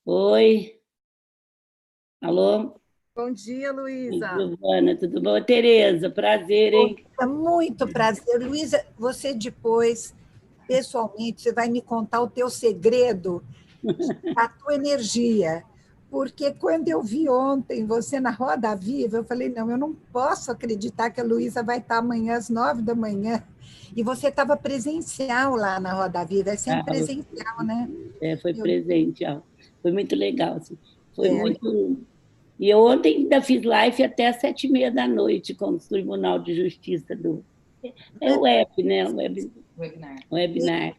Oi, alô? Bom dia, Oi, Luísa. Giovana, tudo bom? Tereza, prazer, hein? É muito prazer. Luísa, você depois, pessoalmente, você vai me contar o teu segredo, a tua energia. Porque quando eu vi ontem você na Roda Viva, eu falei, não, eu não posso acreditar que a Luísa vai estar amanhã às 9 da manhã. E você estava presencial lá na Roda Viva, é Ah, sempre presencial, né? foi Eu, presente, ó. Foi muito legal, assim. Foi é, muito... E eu ontem ainda fiz live até às 7h30 da noite com o Tribunal de Justiça do... É o web, né? Webinar.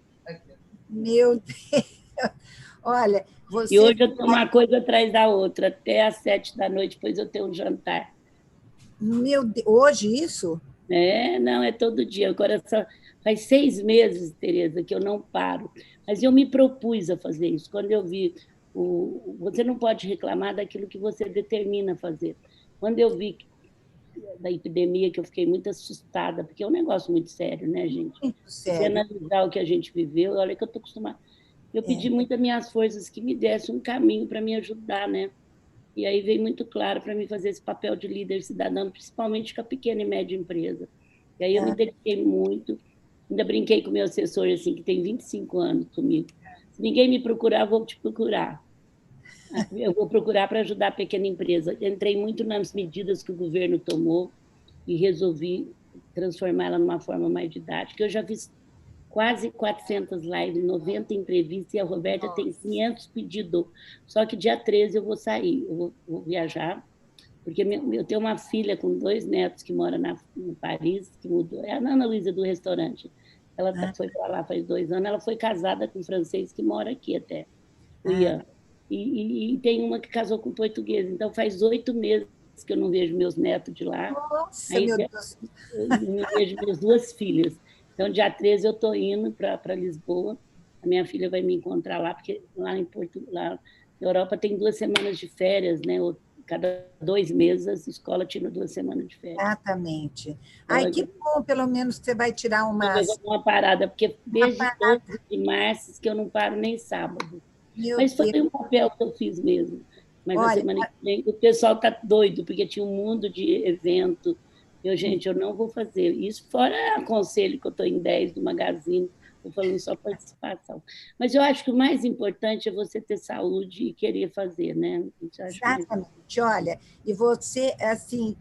meu Deus, olha, E você, hoje eu tenho uma coisa atrás da outra, até às 7 da noite, depois eu tenho um jantar. meu Deus, hoje isso? É, não, é todo dia. Agora faz 6 meses, Tereza, que eu não paro. Mas eu me propus a fazer isso. Quando eu vi você não pode reclamar daquilo que você determina fazer. Quando eu vi da epidemia, que eu fiquei muito assustada, porque é um negócio muito sério, né, gente? Muito Você sério. analisar o que a gente viveu, olha que eu estou acostumada. Eu pedi muito às minhas forças que me dessem um caminho para me ajudar, né? E aí veio muito claro para mim fazer esse papel de líder cidadão, principalmente com a pequena e média empresa. E aí eu me É. dediquei muito, ainda brinquei com o meu assessor, assim, que tem 25 anos comigo. Se ninguém me procurar, eu vou te procurar. Eu vou procurar para ajudar a pequena empresa. Entrei muito nas medidas que o governo tomou e resolvi transformá-la numa forma mais didática. Eu já fiz quase 400 lives, 90 entrevistas, e a Roberta tem 500 pedidos. Só que dia 13 eu vou sair, eu vou viajar, porque eu tenho uma filha com 2 netos que mora em Paris, que mudou. É a Ana Luísa do restaurante. Ela Ah, foi para lá faz 2 anos, ela foi casada com um francês que mora aqui até, o ah, Ian. E tem uma que casou com um português, então faz 8 meses que eu não vejo meus netos de lá. nossa, Aí meu Deus. eu não vejo minhas 2 filhas. Então, dia 13 eu estou indo para Lisboa. A minha filha vai me encontrar lá, porque lá na Europa tem 2 semanas de férias, né? Cada 2 meses a escola tira 2 semanas de férias. Exatamente. Então, Ai, eu que bom, pelo menos que você vai tirar vou umas. dar uma parada, porque Uma desde parada. 12 de março que eu não paro nem sábado. Meu Mas foi Deus. um papel que eu fiz mesmo. Mas a Olha, semana que vem o pessoal está doido, porque tinha um mundo de evento. Gente, eu não vou fazer. Isso fora conselho que eu estou em 10 do Magazine, estou falando só participação. Mas eu acho que o mais importante é você ter saúde e querer fazer, né? Isso eu acho mais. exatamente. Olha, e você, assim,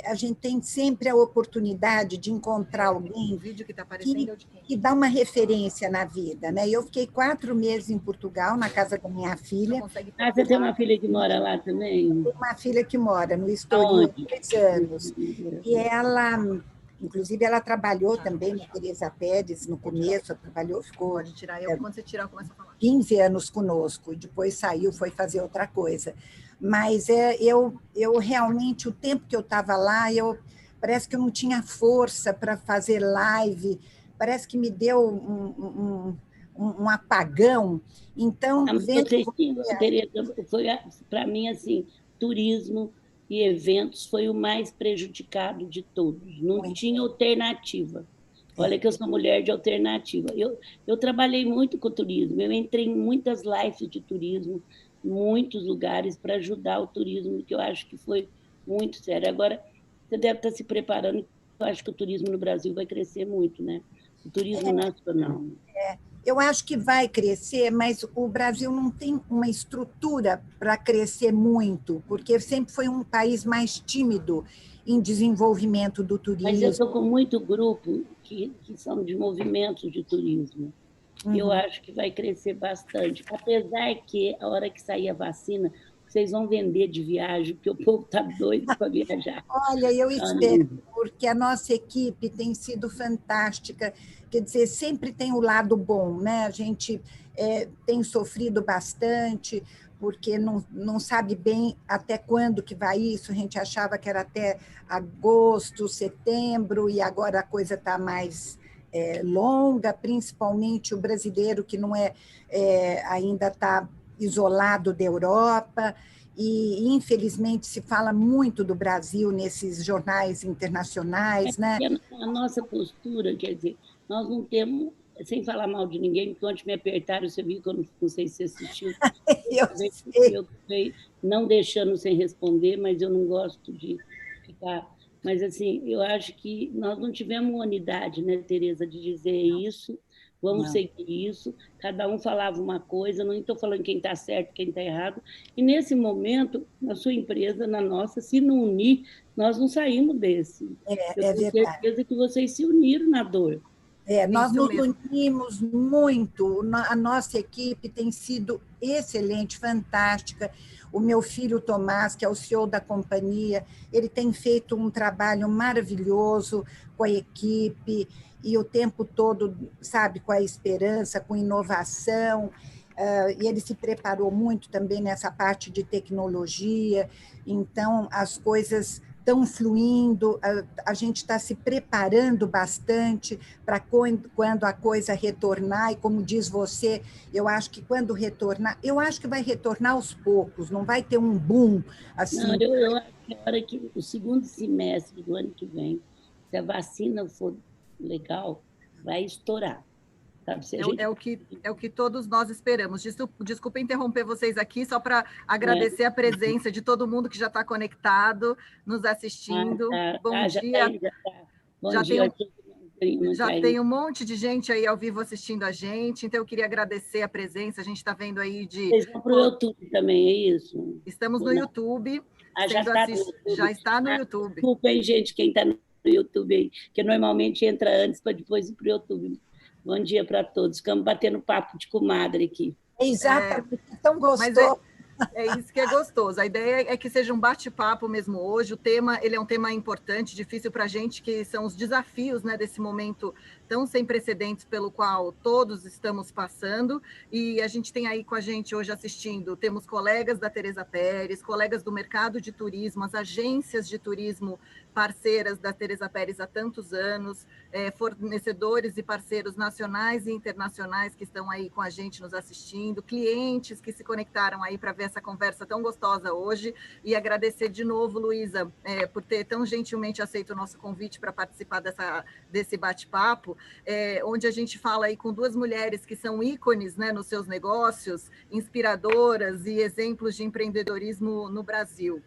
a gente tem sempre a oportunidade de encontrar O alguém vídeo que está aparecendo que, é o de quem? que dá uma referência na vida, né? Eu fiquei 4 meses em Portugal, na casa da minha Não filha. consegue Ah, você tem focar. uma filha que mora lá também? Tenho uma filha que mora no Estoril há Aonde? 2 anos. E ela, inclusive, ela trabalhou também na Teresa Pérez no começo, ela trabalhou, ficou Pode tirar eu, quando você tirar, eu começo a falar. 15 anos conosco, e depois saiu, foi fazer outra coisa. Mas eu realmente, o tempo que eu estava lá, parece que eu não tinha força para fazer live, parece que me deu um apagão. Então, Ah, mas vendo vocês tinham, você aí, Tereza, foi para mim assim, turismo e eventos foi o mais prejudicado de todos. Não muito, tinha alternativa. é, Olha que eu sou mulher de alternativa. Eu trabalhei muito com turismo, eu entrei em muitas lives de turismo, em muitos lugares para ajudar o turismo, que eu acho que foi muito sério. Agora, você deve estar se preparando, eu acho que o turismo no Brasil vai crescer muito, né? O turismo nacional. eu acho que vai crescer, mas o Brasil não tem uma estrutura para crescer muito, porque sempre foi um país mais tímido em desenvolvimento do Mas eu turismo. estou com muito grupo que são de movimentos de turismo. Eu Uhum. acho que vai crescer bastante. Apesar que, a hora que sair a vacina, vocês vão vender de viagem, porque o povo está doido para viajar. Olha, eu espero, porque a nossa equipe tem sido fantástica. Quer dizer, sempre tem o lado bom, né? A gente tem sofrido bastante, porque não sabe bem até quando que vai isso. A gente achava que era até agosto, setembro, e agora a coisa está mais longa, principalmente o brasileiro que não ainda está isolado da Europa. E, infelizmente, se fala muito do Brasil nesses jornais internacionais, né? A nossa postura, quer dizer, nós não temos. sem falar mal de ninguém, porque ontem me apertaram, você viu que eu não sei se você assistiu. Eu sei. Eu acabei não deixando sem responder, mas eu não gosto de ficar... Mas, assim, eu acho que nós não tivemos uma unidade, né, Tereza, de dizer isso, vamos Não. seguir isso, cada um falava uma coisa, não estou falando quem está certo, quem está errado, e nesse momento, na sua empresa, na nossa, se não unir, nós não saímos desse. Eu É tenho verdade. certeza que vocês se uniram na dor. Nós Isso nos mesmo. unimos muito, a nossa equipe tem sido excelente, fantástica. O meu filho Tomás, que é o CEO da companhia, ele tem feito um trabalho maravilhoso com a equipe, e o tempo todo, sabe, com a esperança, com inovação, e ele se preparou muito também nessa parte de tecnologia, então as coisas estão fluindo, a gente está se preparando bastante para quando a coisa retornar, e como diz você, eu acho que quando retornar, eu acho que vai retornar aos poucos, não vai ter um boom assim. Não, eu acho que a hora que o segundo semestre do ano que vem, se a vacina for legal, vai estourar. Sabe? Se a gente... É o que todos nós esperamos. Desculpa interromper vocês aqui, só para agradecer a presença de todo mundo que já está conectado, nos assistindo. Bom já dia. já tá. Bom Já dia. Já tem um monte de gente aí ao vivo assistindo a gente, então eu queria agradecer a presença. A gente está vendo aí de... Vocês vão para o YouTube também, é isso? Estamos no YouTube. Já está no YouTube. Já está no YouTube. Desculpa, hein, gente, quem está no YouTube aí, que normalmente entra antes para depois ir para o YouTube. Bom dia para todos. Ficamos batendo papo de comadre aqui. Exatamente, tão gostoso. É isso que é gostoso. A ideia é que seja um bate-papo mesmo hoje. O tema, ele é um tema importante, difícil para a gente, que são os desafios, né, desse momento tão sem precedentes pelo qual todos estamos passando. E a gente tem aí com a gente hoje assistindo, temos colegas da Tereza Pérez, colegas do mercado de turismo, as agências de turismo parceiras da Tereza Pérez há tantos anos, fornecedores e parceiros nacionais e internacionais que estão aí com a gente nos assistindo, clientes que se conectaram aí para ver essa conversa tão gostosa hoje, e agradecer de novo, Luísa, por ter tão gentilmente aceito o nosso convite para participar desse bate-papo, onde a gente fala aí com duas mulheres que são ícones, né, nos seus negócios, inspiradoras e exemplos de empreendedorismo no Brasil.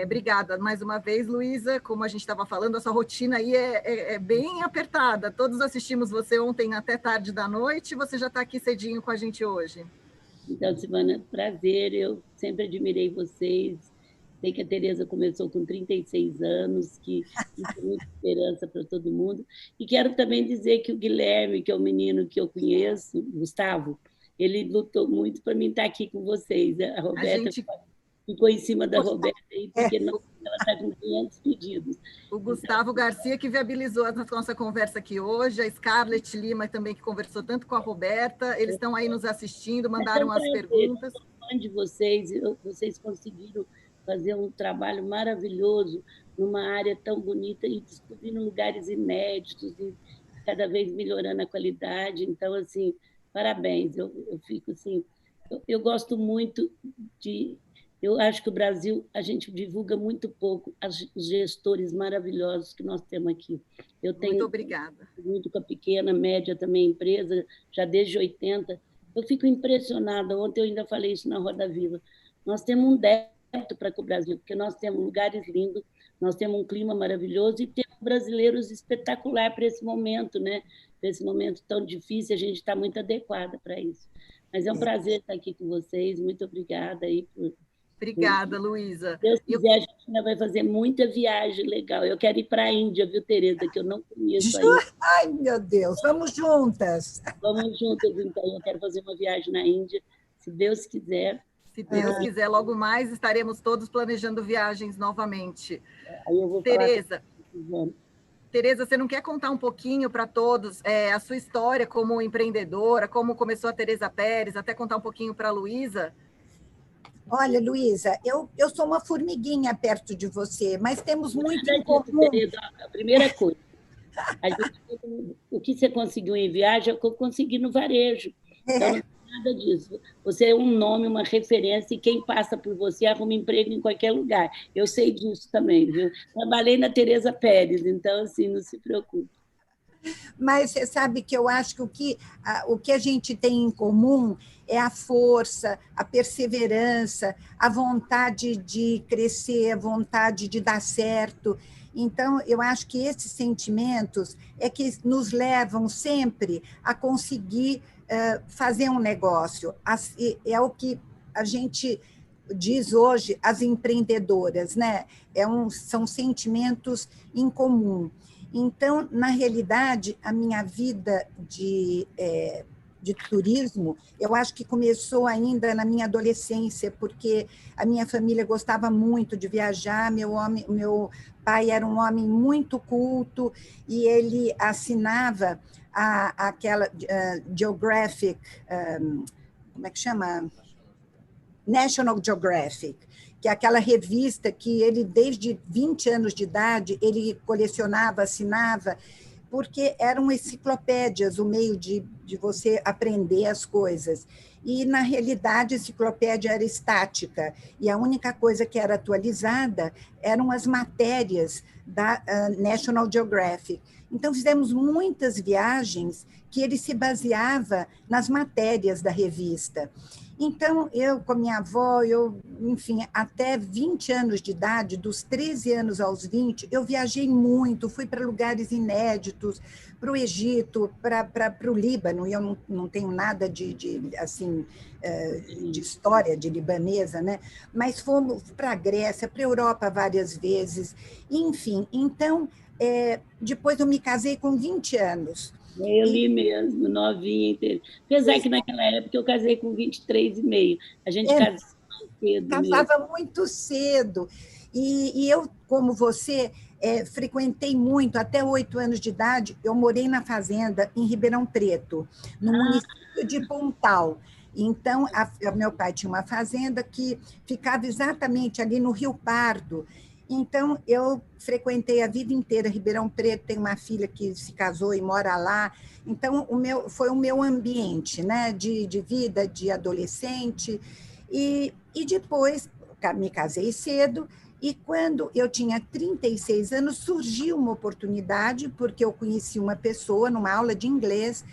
Obrigada mais uma vez, Luísa. Como a gente estava falando, a sua rotina aí é bem apertada. Todos assistimos você ontem até tarde da noite, você já está aqui cedinho com a gente hoje. Então, Silvana, prazer, eu sempre admirei vocês. Sei que a Tereza começou com 36 anos, que tem muita esperança para todo mundo. E quero também dizer que o Guilherme, que é o menino que eu conheço, Gustavo, ele lutou muito para mim estar aqui com vocês. A Roberta ficou em cima da Roberta, porque ela está com 500 pedidos. O Gustavo Garcia, que viabilizou a nossa conversa aqui hoje, a Scarlett Lima também, que conversou tanto com a Roberta, eles estão aí nos assistindo, mandaram as perguntas. Eu sou fã de vocês, vocês conseguiram fazer um trabalho maravilhoso numa área tão bonita e descobrindo lugares inéditos e cada vez melhorando a qualidade. Então, assim, parabéns. Eu fico assim... Eu gosto muito de... Eu acho que o Brasil, a gente divulga muito pouco os gestores maravilhosos que nós temos aqui. Eu tenho muito obrigada. Muito com a pequena, média também, empresa, já desde 80. Eu fico impressionada. Ontem eu ainda falei isso na Roda Viva. Nós temos um débito para com o Brasil, porque nós temos lugares lindos, nós temos um clima maravilhoso e temos brasileiros espetaculares para esse momento, né? Para esse momento tão difícil, a gente está muito adequada para isso. Mas é um prazer estar aqui com vocês. Muito obrigada aí por... Obrigada, Luísa. Se Deus quiser, a gente ainda vai fazer muita viagem legal. Eu quero ir para a Índia, viu, Tereza, que eu não conheço ainda. Ai, meu Deus, vamos juntas. Vamos juntas, então. Eu quero fazer uma viagem na Índia, se Deus quiser. Se Deus quiser, logo mais estaremos todos planejando viagens novamente. Aí eu vou Tereza, você não quer contar um pouquinho para todos a sua história como empreendedora, como começou a Tereza Pérez, até contar um pouquinho para a Luísa? Olha, Luísa, eu sou uma formiguinha perto de você, mas temos muito em comum. Tereza, a primeira coisa, o que você conseguiu em viagem é o que eu consegui no varejo. Então, não tem nada disso. Você é um nome, uma referência, e quem passa por você arruma emprego em qualquer lugar. Eu sei disso também, viu? Trabalhei na Tereza Pérez, então, assim, não se preocupe. Mas você sabe que eu acho que o que a gente tem em comum é a força, a perseverança, a vontade de crescer, a vontade de dar certo. Então, eu acho que esses sentimentos é que nos levam sempre a conseguir fazer um negócio. É o que a gente diz hoje, as empreendedoras, né? São sentimentos em comum. Então, na realidade, a minha vida de turismo, eu acho que começou ainda na minha adolescência, porque a minha família gostava muito de viajar, meu pai era um homem muito culto e ele assinava aquela Geographic, como é que chama? National Geographic, que é aquela revista que ele, desde 20 anos de idade, ele colecionava, assinava, porque eram enciclopédias, o meio de você aprender as coisas. E, na realidade, a enciclopédia era estática, e a única coisa que era atualizada eram as matérias da National Geographic. Então, fizemos muitas viagens que ele se baseava nas matérias da revista. Então, eu, com a minha avó, enfim, até 20 anos de idade, dos 13 anos aos 20, eu viajei muito, fui para lugares inéditos, para o Egito, para o Líbano, e eu não tenho nada de história de libanesa, né? Mas fomos para a Grécia, para a Europa várias vezes, enfim. Então, depois eu me casei com 20 anos. Eu li mesmo, novinha inteira. Apesar que naquela época eu casei com 23,5. A gente casa cedo mesmo. Casava muito cedo. E eu, como você, frequentei muito, até 8 anos de idade, eu morei na fazenda em Ribeirão Preto, no município de Pontal. Então, meu pai tinha uma fazenda que ficava exatamente ali no Rio Pardo. Então, eu frequentei a vida inteira Ribeirão Preto, tenho uma filha que se casou e mora lá. Então, foi o meu ambiente, né, de vida, de adolescente. E depois, me casei cedo, e quando eu tinha 36 anos, surgiu uma oportunidade, porque eu conheci uma pessoa numa aula de inglês,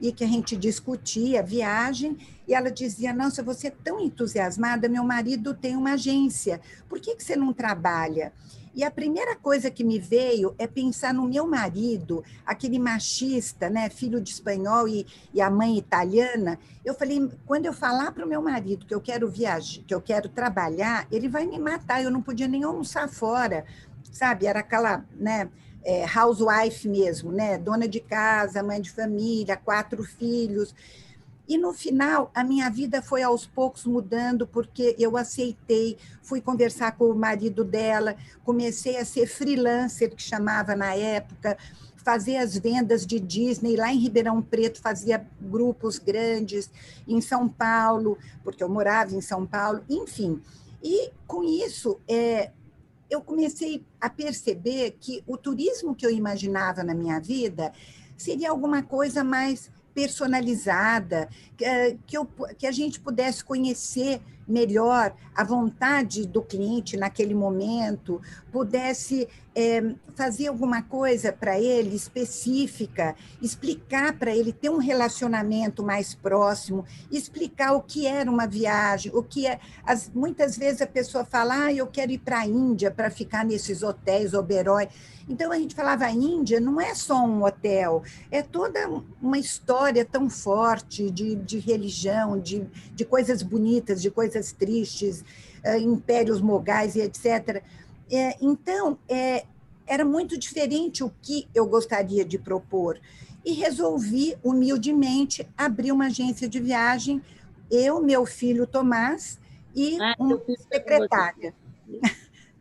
e que a gente discutia a viagem, e ela dizia, nossa, você é tão entusiasmada, meu marido tem uma agência, por que você não trabalha? E a primeira coisa que me veio é pensar no meu marido, aquele machista, né, filho de espanhol e a mãe italiana. Eu falei, quando eu falar para o meu marido que eu quero viajar, que eu quero trabalhar, ele vai me matar, eu não podia nem almoçar fora, sabe? Era aquela, né, housewife mesmo, né? Dona de casa, mãe de família, 4 filhos. E, no final, a minha vida foi aos poucos mudando, porque eu aceitei, fui conversar com o marido dela, comecei a ser freelancer, que chamava na época, fazer as vendas de Disney, lá em Ribeirão Preto, fazia grupos grandes, em São Paulo, porque eu morava em São Paulo, enfim. E, com isso, eu comecei a perceber que o turismo que eu imaginava na minha vida seria alguma coisa mais personalizada, que a gente pudesse conhecer melhor a vontade do cliente naquele momento, pudesse fazer alguma coisa para ele específica, explicar para ele, ter um relacionamento mais próximo, explicar o que era uma viagem, o que é. Muitas vezes a pessoa fala, eu quero ir para a Índia para ficar nesses hotéis Oberoi. Então, a gente falava, a Índia não é só um hotel, é toda uma história tão forte de religião, de coisas bonitas, de coisas tristes, impérios mogais e etc. Então, era muito diferente o que eu gostaria de propor. E resolvi, humildemente, abrir uma agência de viagem, eu, meu filho Tomás e uma secretária.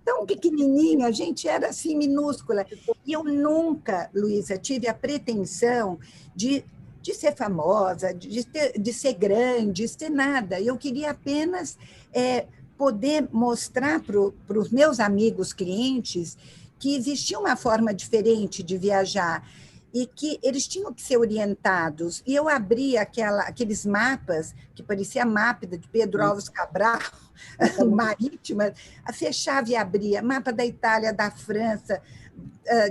Tão pequenininha, a gente era assim, minúscula. E eu nunca, Luísa, tive a pretensão de ser famosa, de ser grande, de ser nada. Eu queria apenas poder mostrar para os meus amigos clientes que existia uma forma diferente de viajar e que eles tinham que ser orientados. E eu abri aqueles mapas, que parecia mapa de Pedro Álvares Cabral, marítima, fechava e abria, mapa da Itália, da França,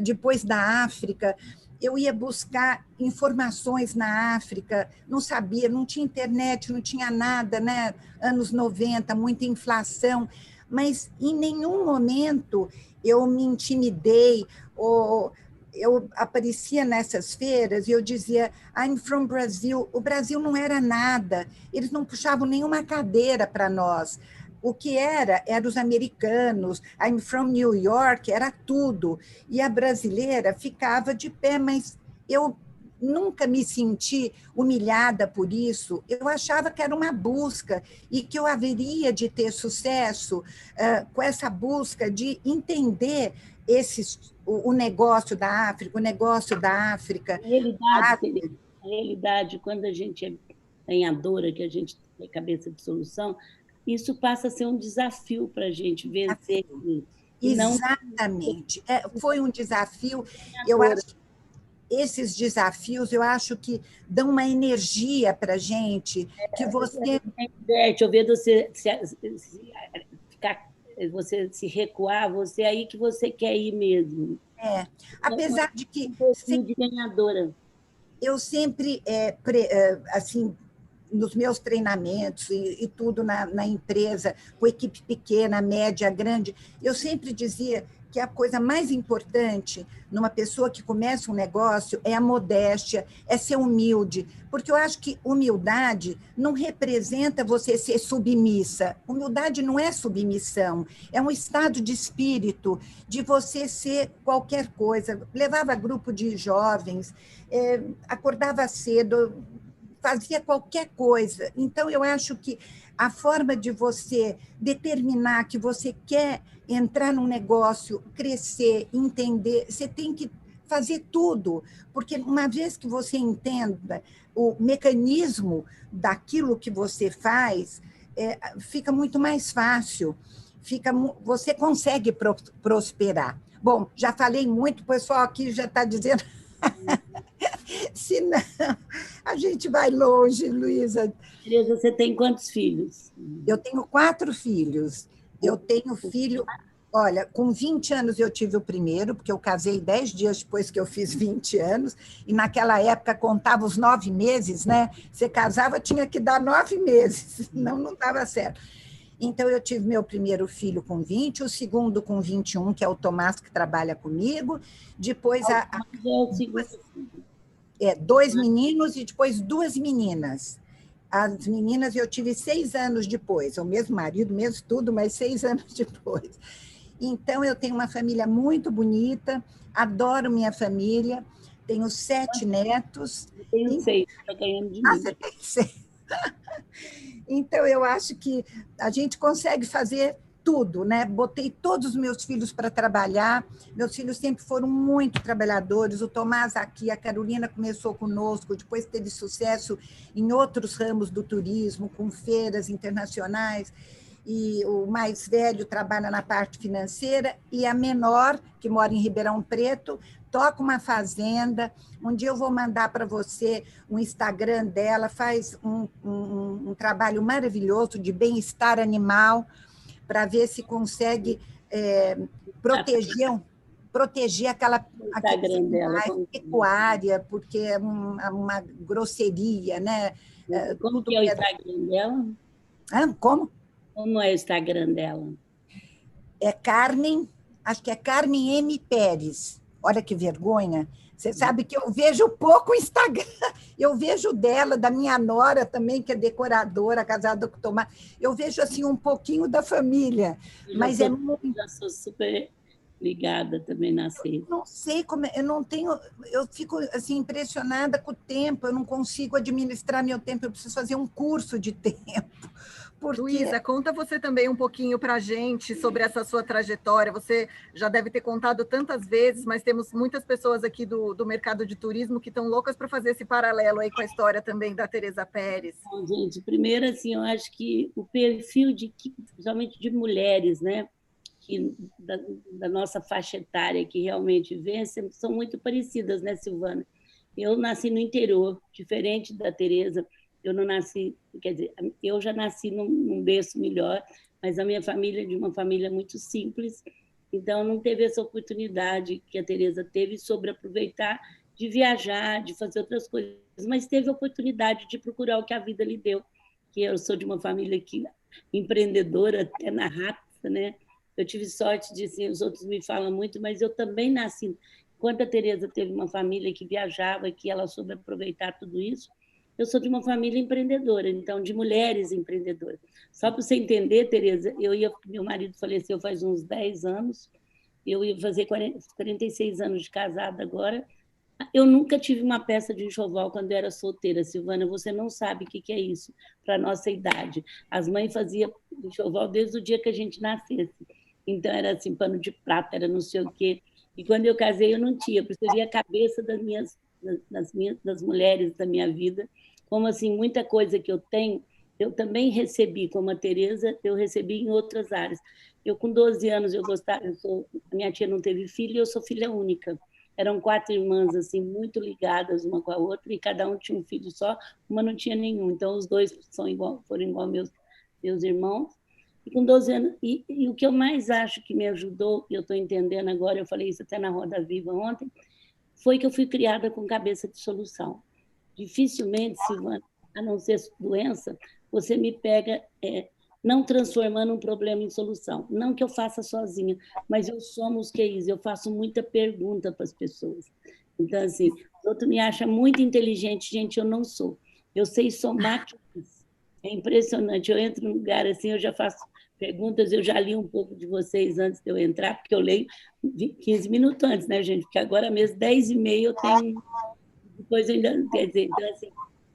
depois da África. eu ia buscar informações na África, não sabia, não tinha internet, não tinha nada, né? Anos 90, muita inflação, mas em nenhum momento eu me intimidei, ou eu aparecia nessas feiras e eu dizia, I'm from Brazil. O Brasil não era nada, eles não puxavam nenhuma cadeira para nós. O que era os americanos, I'm from New York, era tudo. E a brasileira ficava de pé, mas eu nunca me senti humilhada por isso. Eu achava que era uma busca e que eu haveria de ter sucesso com essa busca de entender o negócio da África, o negócio da África. A realidade, quando a gente é ganhadora, que a gente tem cabeça de solução, isso passa a ser um desafio para a gente vencer. E não Exatamente. Foi um desafio. Eu ganhadora. acho que esses desafios, eu acho que dão uma energia para a gente, que você... Eu vejo você se recuar, você é aí que você quer ir mesmo. Apesar de que De ganhadora. eu sempre, assim, nos meus treinamentos e tudo na empresa, com equipe pequena, média, grande, eu sempre dizia que a coisa mais importante numa pessoa que começa um negócio é a modéstia, é ser humilde, porque eu acho que humildade não representa você ser submissa. Humildade não é submissão, é um estado de espírito de você ser qualquer coisa. Levava grupo de jovens, acordava cedo, fazia qualquer coisa. Então, eu acho que a forma de você determinar que você quer entrar num negócio, crescer, entender, você tem que fazer tudo, porque uma vez que você entenda o mecanismo daquilo que você faz, fica muito mais fácil, você consegue prosperar. Bom, já falei muito, o pessoal aqui já está dizendo... Senão, a gente vai longe, Luísa. Tereza, você tem quantos filhos? Eu tenho 4 filhos. Eu tenho filho... Olha, com 20 anos eu tive o primeiro, porque eu casei 10 dias depois que eu fiz 20 anos, e naquela época contava os 9 meses, né? Você casava, tinha que dar 9 meses, senão não dava certo. Então, eu tive meu primeiro filho com 20, o segundo com 21, que é o Tomás, que trabalha comigo. Depois, dois meninos e depois 2 meninas. As meninas eu tive 6 anos depois, o mesmo marido, mesmo tudo, mas 6 anos depois. Então, eu tenho uma família muito bonita, adoro minha família, tenho 7 netos. Eu tenho 6, está ganhando de mim. Você tem 6. Então, eu acho que a gente consegue fazer tudo, né? Botei todos os meus filhos para trabalhar, meus filhos sempre foram muito trabalhadores, o Tomás aqui, a Carolina começou conosco, depois teve sucesso em outros ramos do turismo, com feiras internacionais, e o mais velho trabalha na parte financeira, e a menor, que mora em Ribeirão Preto, toca uma fazenda. Um dia eu vou mandar para você o Instagram dela, faz um trabalho maravilhoso de bem-estar animal, para ver se consegue proteger aquela pecuária, porque é uma grosseria, né? Como que é o Instagram dela? Como? Como é o Instagram dela? É Carmen, acho que é Carmen M. Pérez. Olha que vergonha. Você sabe que eu vejo pouco o Instagram. Eu vejo dela, da minha nora também, que é decoradora, casada com o Tomás. Eu vejo assim um pouquinho da família. Mas é muito... Já sou super ligada também nas redes. Não sei como... Eu não tenho... Eu fico assim, impressionada com o tempo. Eu não consigo administrar meu tempo. Eu preciso fazer um curso de tempo. Porque... Luísa, conta você também um pouquinho para a gente sobre essa sua trajetória. Você já deve ter contado tantas vezes, mas temos muitas pessoas aqui do mercado de turismo que estão loucas para fazer esse paralelo aí com a história também da Tereza Pérez. Bom, gente, primeiro, assim, eu acho que o perfil principalmente de mulheres, né, da nossa faixa etária que realmente vencem, são muito parecidas, né, Silvana? Eu nasci no interior, diferente da Tereza. Eu não nasci, quer dizer, eu já nasci num berço melhor, mas a minha família é de uma família muito simples, então não teve essa oportunidade que a Tereza teve sobre aproveitar de viajar, de fazer outras coisas, mas teve a oportunidade de procurar o que a vida lhe deu, que eu sou de uma família empreendedora até na raça, né? Eu tive sorte de, assim, os outros me falam muito, mas eu também nasci. Enquanto a Tereza teve uma família que viajava, que ela soube aproveitar tudo isso, eu sou de uma família empreendedora, então, de mulheres empreendedoras. Só para você entender, Tereza, meu marido faleceu faz uns 10 anos, eu ia fazer 46 anos de casada agora. Eu nunca tive uma peça de enxoval quando eu era solteira, Silvana, você não sabe o que é isso para a nossa idade. As mães faziam enxoval desde o dia que a gente nascesse. Então, era assim, pano de prata, era não sei o quê. E quando eu casei, eu não tinha, porque eu via a cabeça das mulheres da minha vida, como assim, muita coisa que eu tenho, eu também recebi, como a Tereza, eu recebi em outras áreas. Eu, com 12 anos, a minha tia não teve filho e eu sou filha única. Eram 4 irmãs, assim, muito ligadas uma com a outra, e cada um tinha um filho só, uma não tinha nenhum. Então, os dois foram igual meus irmãos. E com 12 anos, e o que eu mais acho que me ajudou, e eu estou entendendo agora, eu falei isso até na Roda Viva ontem, foi que eu fui criada com cabeça de solução. Dificilmente, Silvana, a não ser doença, você me pega não transformando um problema em solução. Não que eu faça sozinha, mas eu somo os QIs, eu faço muita pergunta para as pessoas. Então, assim, o outro me acha muito inteligente, gente, eu não sou. Eu sei somar QIs. É impressionante. Eu entro num lugar assim, eu já faço perguntas, eu já li um pouco de vocês antes de eu entrar, porque eu leio 15 minutos antes, né, gente? Porque agora mesmo, 10h30, eu tenho... Depois eu ainda... Quer dizer, então, assim,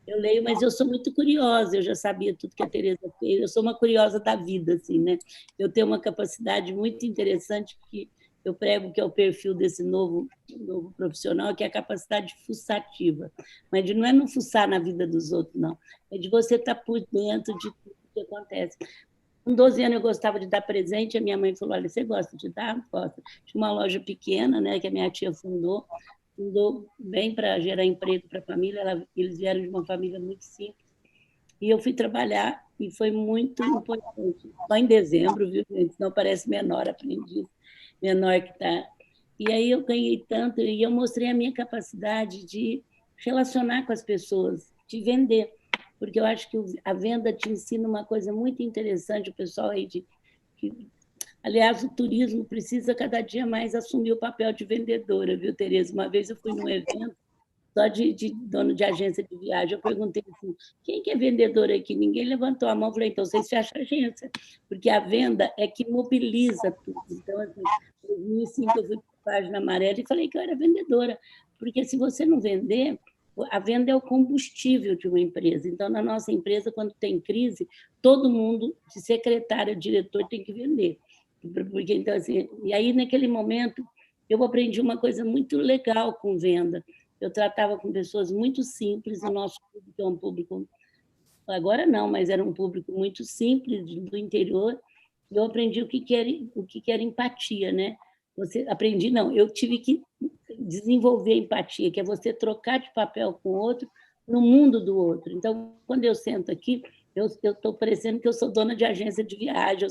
eu leio, mas eu sou muito curiosa, eu já sabia tudo que a Tereza fez, eu sou uma curiosa da vida, assim, né? Eu tenho uma capacidade muito interessante que eu prego que é o perfil desse novo profissional, que é a capacidade fuçativa. Mas não é não fuçar na vida dos outros, não. É de você estar por dentro de tudo que acontece. Com 12 anos eu gostava de dar presente, a minha mãe falou, olha, você gosta de dar? Gosta. Tinha uma loja pequena, né, que a minha tia fundou bem para gerar emprego para a família, eles vieram de uma família muito simples, e eu fui trabalhar, e foi muito importante. Só em dezembro, viu, gente? Senão parece menor aprendiz, menor que está. E aí eu ganhei tanto, e eu mostrei a minha capacidade de relacionar com as pessoas, de vender, porque eu acho que a venda te ensina uma coisa muito interessante, o pessoal aí aliás, o turismo precisa cada dia mais assumir o papel de vendedora, viu, Tereza? Uma vez eu fui num evento só de dono de agência de viagem, eu perguntei assim, quem que é vendedor aqui? Ninguém levantou a mão, eu falei, então vocês fecham a agência, porque a venda é que mobiliza tudo. Então, assim, em 2005 eu fui para a Página Amarela e falei que eu era vendedora, porque se você não vender, a venda é o combustível de uma empresa. Então, na nossa empresa, quando tem crise, todo mundo, de secretário, diretor, tem que vender. Porque, então, assim, e aí, naquele momento, eu aprendi uma coisa muito legal com venda. Eu tratava com pessoas muito simples, o nosso público é um público, agora não, mas era um público muito simples, do interior. Eu aprendi o que era empatia, né? Aprendi, não, eu tive que desenvolver empatia, que é você trocar de papel com o outro no mundo do outro. Então, quando eu sento aqui, eu estou parecendo que eu sou dona de agência de viagem,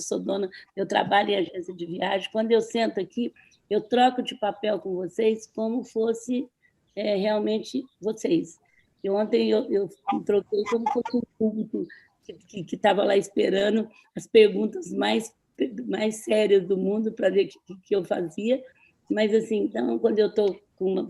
eu trabalho em agência de viagem. Quando eu sento aqui, eu troco de papel com vocês como fosse realmente vocês. E ontem eu troquei como fosse um público que estava lá esperando as perguntas mais sérias do mundo para ver o que eu fazia. Mas, assim, então, quando eu estou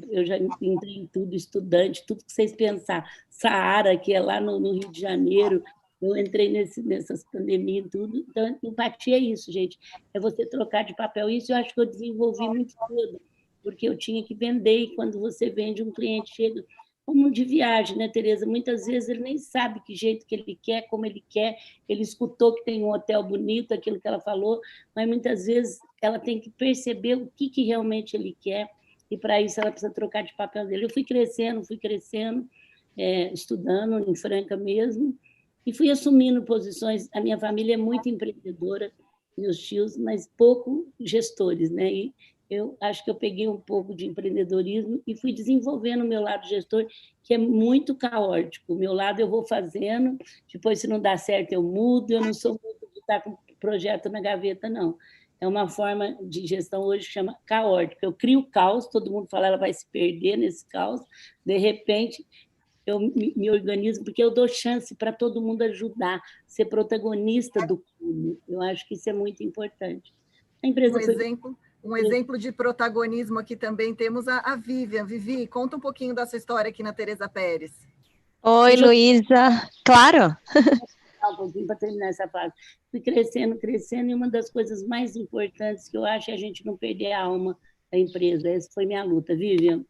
eu já entrei em tudo, estudante, tudo que vocês pensar, Saara, que é lá no Rio de Janeiro, eu entrei nessas pandemias e tudo. Então, empatia é isso, gente, é você trocar de papel. Isso eu acho que eu desenvolvi muito cedo, porque eu tinha que vender, e quando você vende, um cliente chega como de viagem, né, Tereza? Muitas vezes ele nem sabe que jeito que ele quer, como ele quer, ele escutou que tem um hotel bonito, aquilo que ela falou, mas muitas vezes ela tem que perceber o que realmente ele quer, e para isso ela precisa trocar de papel dele. Eu fui crescendo, estudando em Franca mesmo, e fui assumindo posições. A minha família é muito empreendedora, meus tios, mas pouco gestores, né? E eu acho que eu peguei um pouco de empreendedorismo e fui desenvolvendo o meu lado gestor, que é muito caótico. O meu lado eu vou fazendo, depois, se não dá certo, eu mudo. Eu não sou muito de estar com projeto na gaveta, não. é uma forma de gestão hoje que chama caótica. Eu crio caos, todo mundo fala ela vai se perder nesse caos, de repente eu me organizo, porque eu dou chance para todo mundo ajudar, ser protagonista do clube. Eu acho que isso é muito importante. A empresa Um exemplo de protagonismo aqui também temos a Vivian. Vivi, conta um pouquinho dessa história aqui na Teresa Pérez. Oi, Luísa. Claro. Um pouquinho para terminar essa fase. Fui crescendo, e uma das coisas mais importantes que eu acho é a gente não perder a alma da empresa. Essa foi minha luta, Vivian.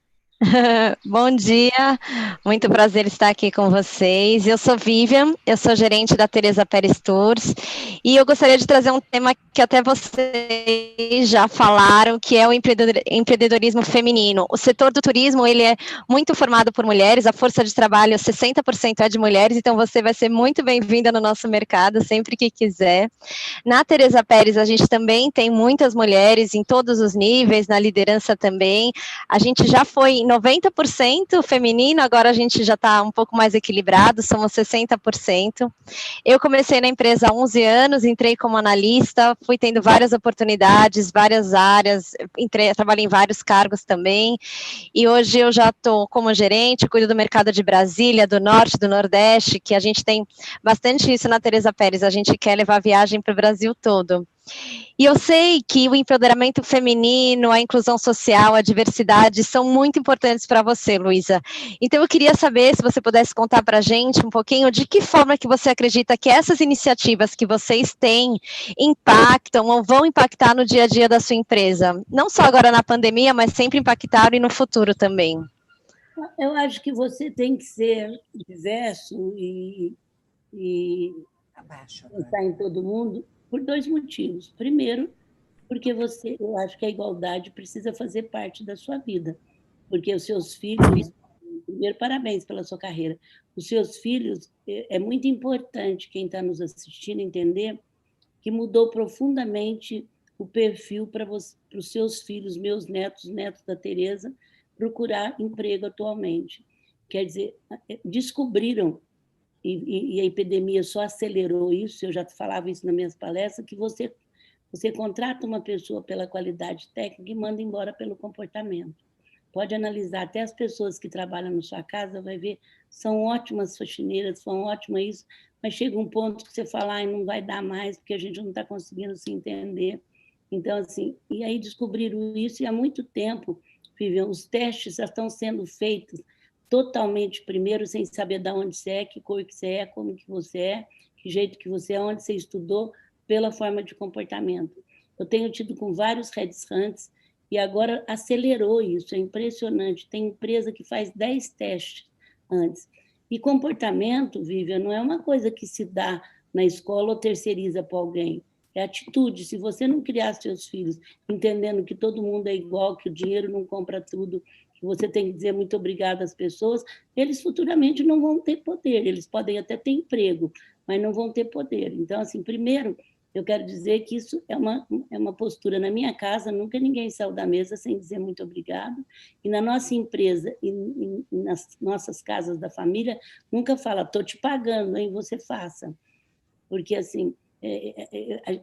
Bom dia, muito prazer estar aqui com vocês. Eu sou Vivian, eu sou gerente da Teresa Pérez Tours e eu gostaria de trazer um tema que até vocês já falaram, que é o empreendedorismo feminino. O setor do turismo, ele é muito formado por mulheres, a força de trabalho 60% é de mulheres, então você vai ser muito bem-vinda no nosso mercado sempre que quiser. Na Teresa Pérez, a gente também tem muitas mulheres em todos os níveis, na liderança também. A gente já foi 90% feminino, agora a gente já está um pouco mais equilibrado, somos 60%. Eu comecei na empresa há 11 anos, entrei como analista, fui tendo várias oportunidades, várias áreas, trabalhei em vários cargos também, e hoje eu já estou como gerente, cuido do mercado de Brasília, do Norte, do Nordeste, que a gente tem bastante isso na Teresa Pérez, a gente quer levar a viagem para o Brasil todo. E eu sei que o empoderamento feminino, a inclusão social, a diversidade são muito importantes para você, Luísa. Então eu queria saber se você pudesse contar para a gente um pouquinho de que forma que você acredita que essas iniciativas que vocês têm impactam ou vão impactar no dia a dia da sua empresa. Não só agora na pandemia, mas sempre impactaram e no futuro também. Eu acho que você tem que ser diverso e pensar em todo mundo por 2 motivos. Primeiro, porque eu acho que a igualdade precisa fazer parte da sua vida, porque os seus filhos, primeiro, parabéns pela sua carreira, os seus filhos, é muito importante quem está nos assistindo entender que mudou profundamente o perfil para os seus filhos, meus netos, netos da Teresa, procurar emprego atualmente. Quer dizer, descobriram, e a epidemia só acelerou isso, eu já falava isso nas minhas palestras, que você contrata uma pessoa pela qualidade técnica e manda embora pelo comportamento. Pode analisar, até as pessoas que trabalham na sua casa, vai ver, são ótimas faxineiras, são ótimas isso, mas chega um ponto que você fala, não vai dar mais, porque a gente não está conseguindo se entender. Então, assim, e aí descobriram isso, e há muito tempo, Vivian, os testes já estão sendo feitos totalmente primeiro, sem saber de onde você é, que cor que você é, como que você é, que jeito que você é, onde você estudou, pela forma de comportamento. Eu tenho tido com vários headhunts e agora acelerou isso, é impressionante. Tem empresa que faz 10 testes antes. E comportamento, Vivian, não é uma coisa que se dá na escola ou terceiriza para alguém. É atitude. Se você não criar seus filhos entendendo que todo mundo é igual, que o dinheiro não compra tudo, que você tem que dizer muito obrigado às pessoas, eles futuramente não vão ter poder. Eles podem até ter emprego, mas não vão ter poder. Então, assim, primeiro, eu quero dizer que isso é uma postura. Na minha casa, nunca ninguém saiu da mesa sem dizer muito obrigado. E na nossa empresa e nas nossas casas da família, nunca fala, estou te pagando, hein, você faça. Porque, assim,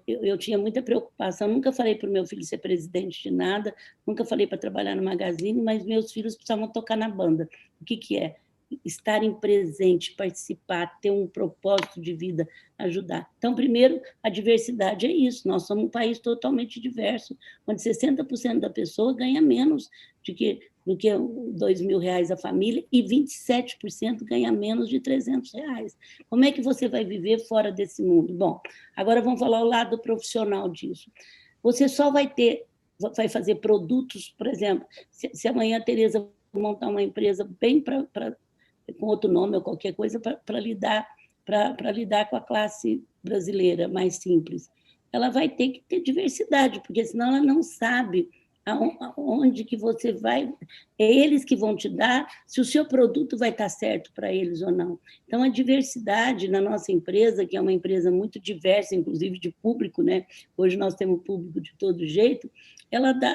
eu tinha muita preocupação, nunca falei para o meu filho ser presidente de nada, nunca falei para trabalhar no Magazine, mas meus filhos precisavam tocar na banda. O que é? Estarem presente, participar, ter um propósito de vida, ajudar. Então, primeiro, a diversidade é isso. Nós somos um país totalmente diverso, onde 60% da pessoa ganha menos do que R$2.000 a família e 27% ganha menos de R$300. Como é que você vai viver fora desse mundo? Bom, agora vamos falar o lado profissional disso. Você só vai fazer produtos, por exemplo, se amanhã a Teresa montar uma empresa bem com outro nome ou qualquer coisa para lidar com a classe brasileira mais simples. Ela vai ter que ter diversidade, porque senão ela não sabe aonde que você vai. É eles que vão te dar se o seu produto vai estar certo para eles ou não. Então, a diversidade na nossa empresa, que é uma empresa muito diversa, inclusive de público, né? Hoje nós temos público de todo jeito,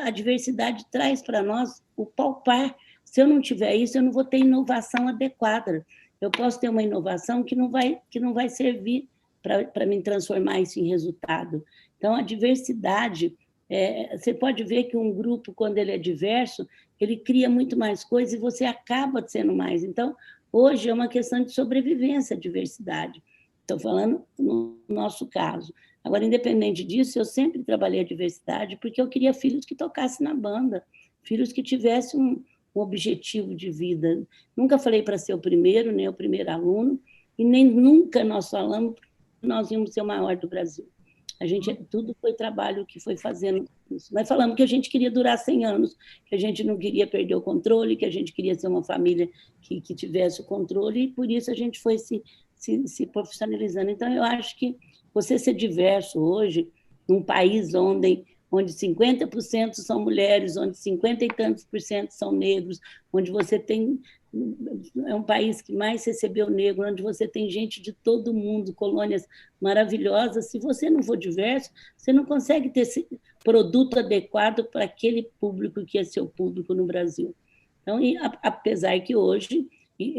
a diversidade traz para nós o palpar. Se eu não tiver isso, eu não vou ter inovação adequada. Eu posso ter uma inovação que não vai servir para me transformar isso em resultado. Então, a diversidade Você pode ver que um grupo, quando ele é diverso, ele cria muito mais coisas e você acaba sendo mais. Então, hoje é uma questão de sobrevivência, a diversidade. Estou falando no nosso caso. Agora, independente disso, eu sempre trabalhei a diversidade porque eu queria filhos que tocassem na banda, filhos que tivessem um objetivo de vida. Nunca falei para ser o primeiro, nem o primeiro aluno, e nem nunca nós falamos que nós íamos ser o maior do Brasil. Tudo foi trabalho que foi fazendo isso. Nós falamos que a gente queria durar 100 anos, que a gente não queria perder o controle, que a gente queria ser uma família que tivesse o controle, e por isso a gente foi se profissionalizando. Então, eu acho que você ser diverso hoje, num país onde 50% são mulheres, onde 50 e tantos por cento são negros, onde você tem... É um país que mais recebeu negro, onde você tem gente de todo mundo, colônias maravilhosas. Se você não for diverso, você não consegue ter esse produto adequado para aquele público que é seu público no Brasil. Então, apesar que hoje,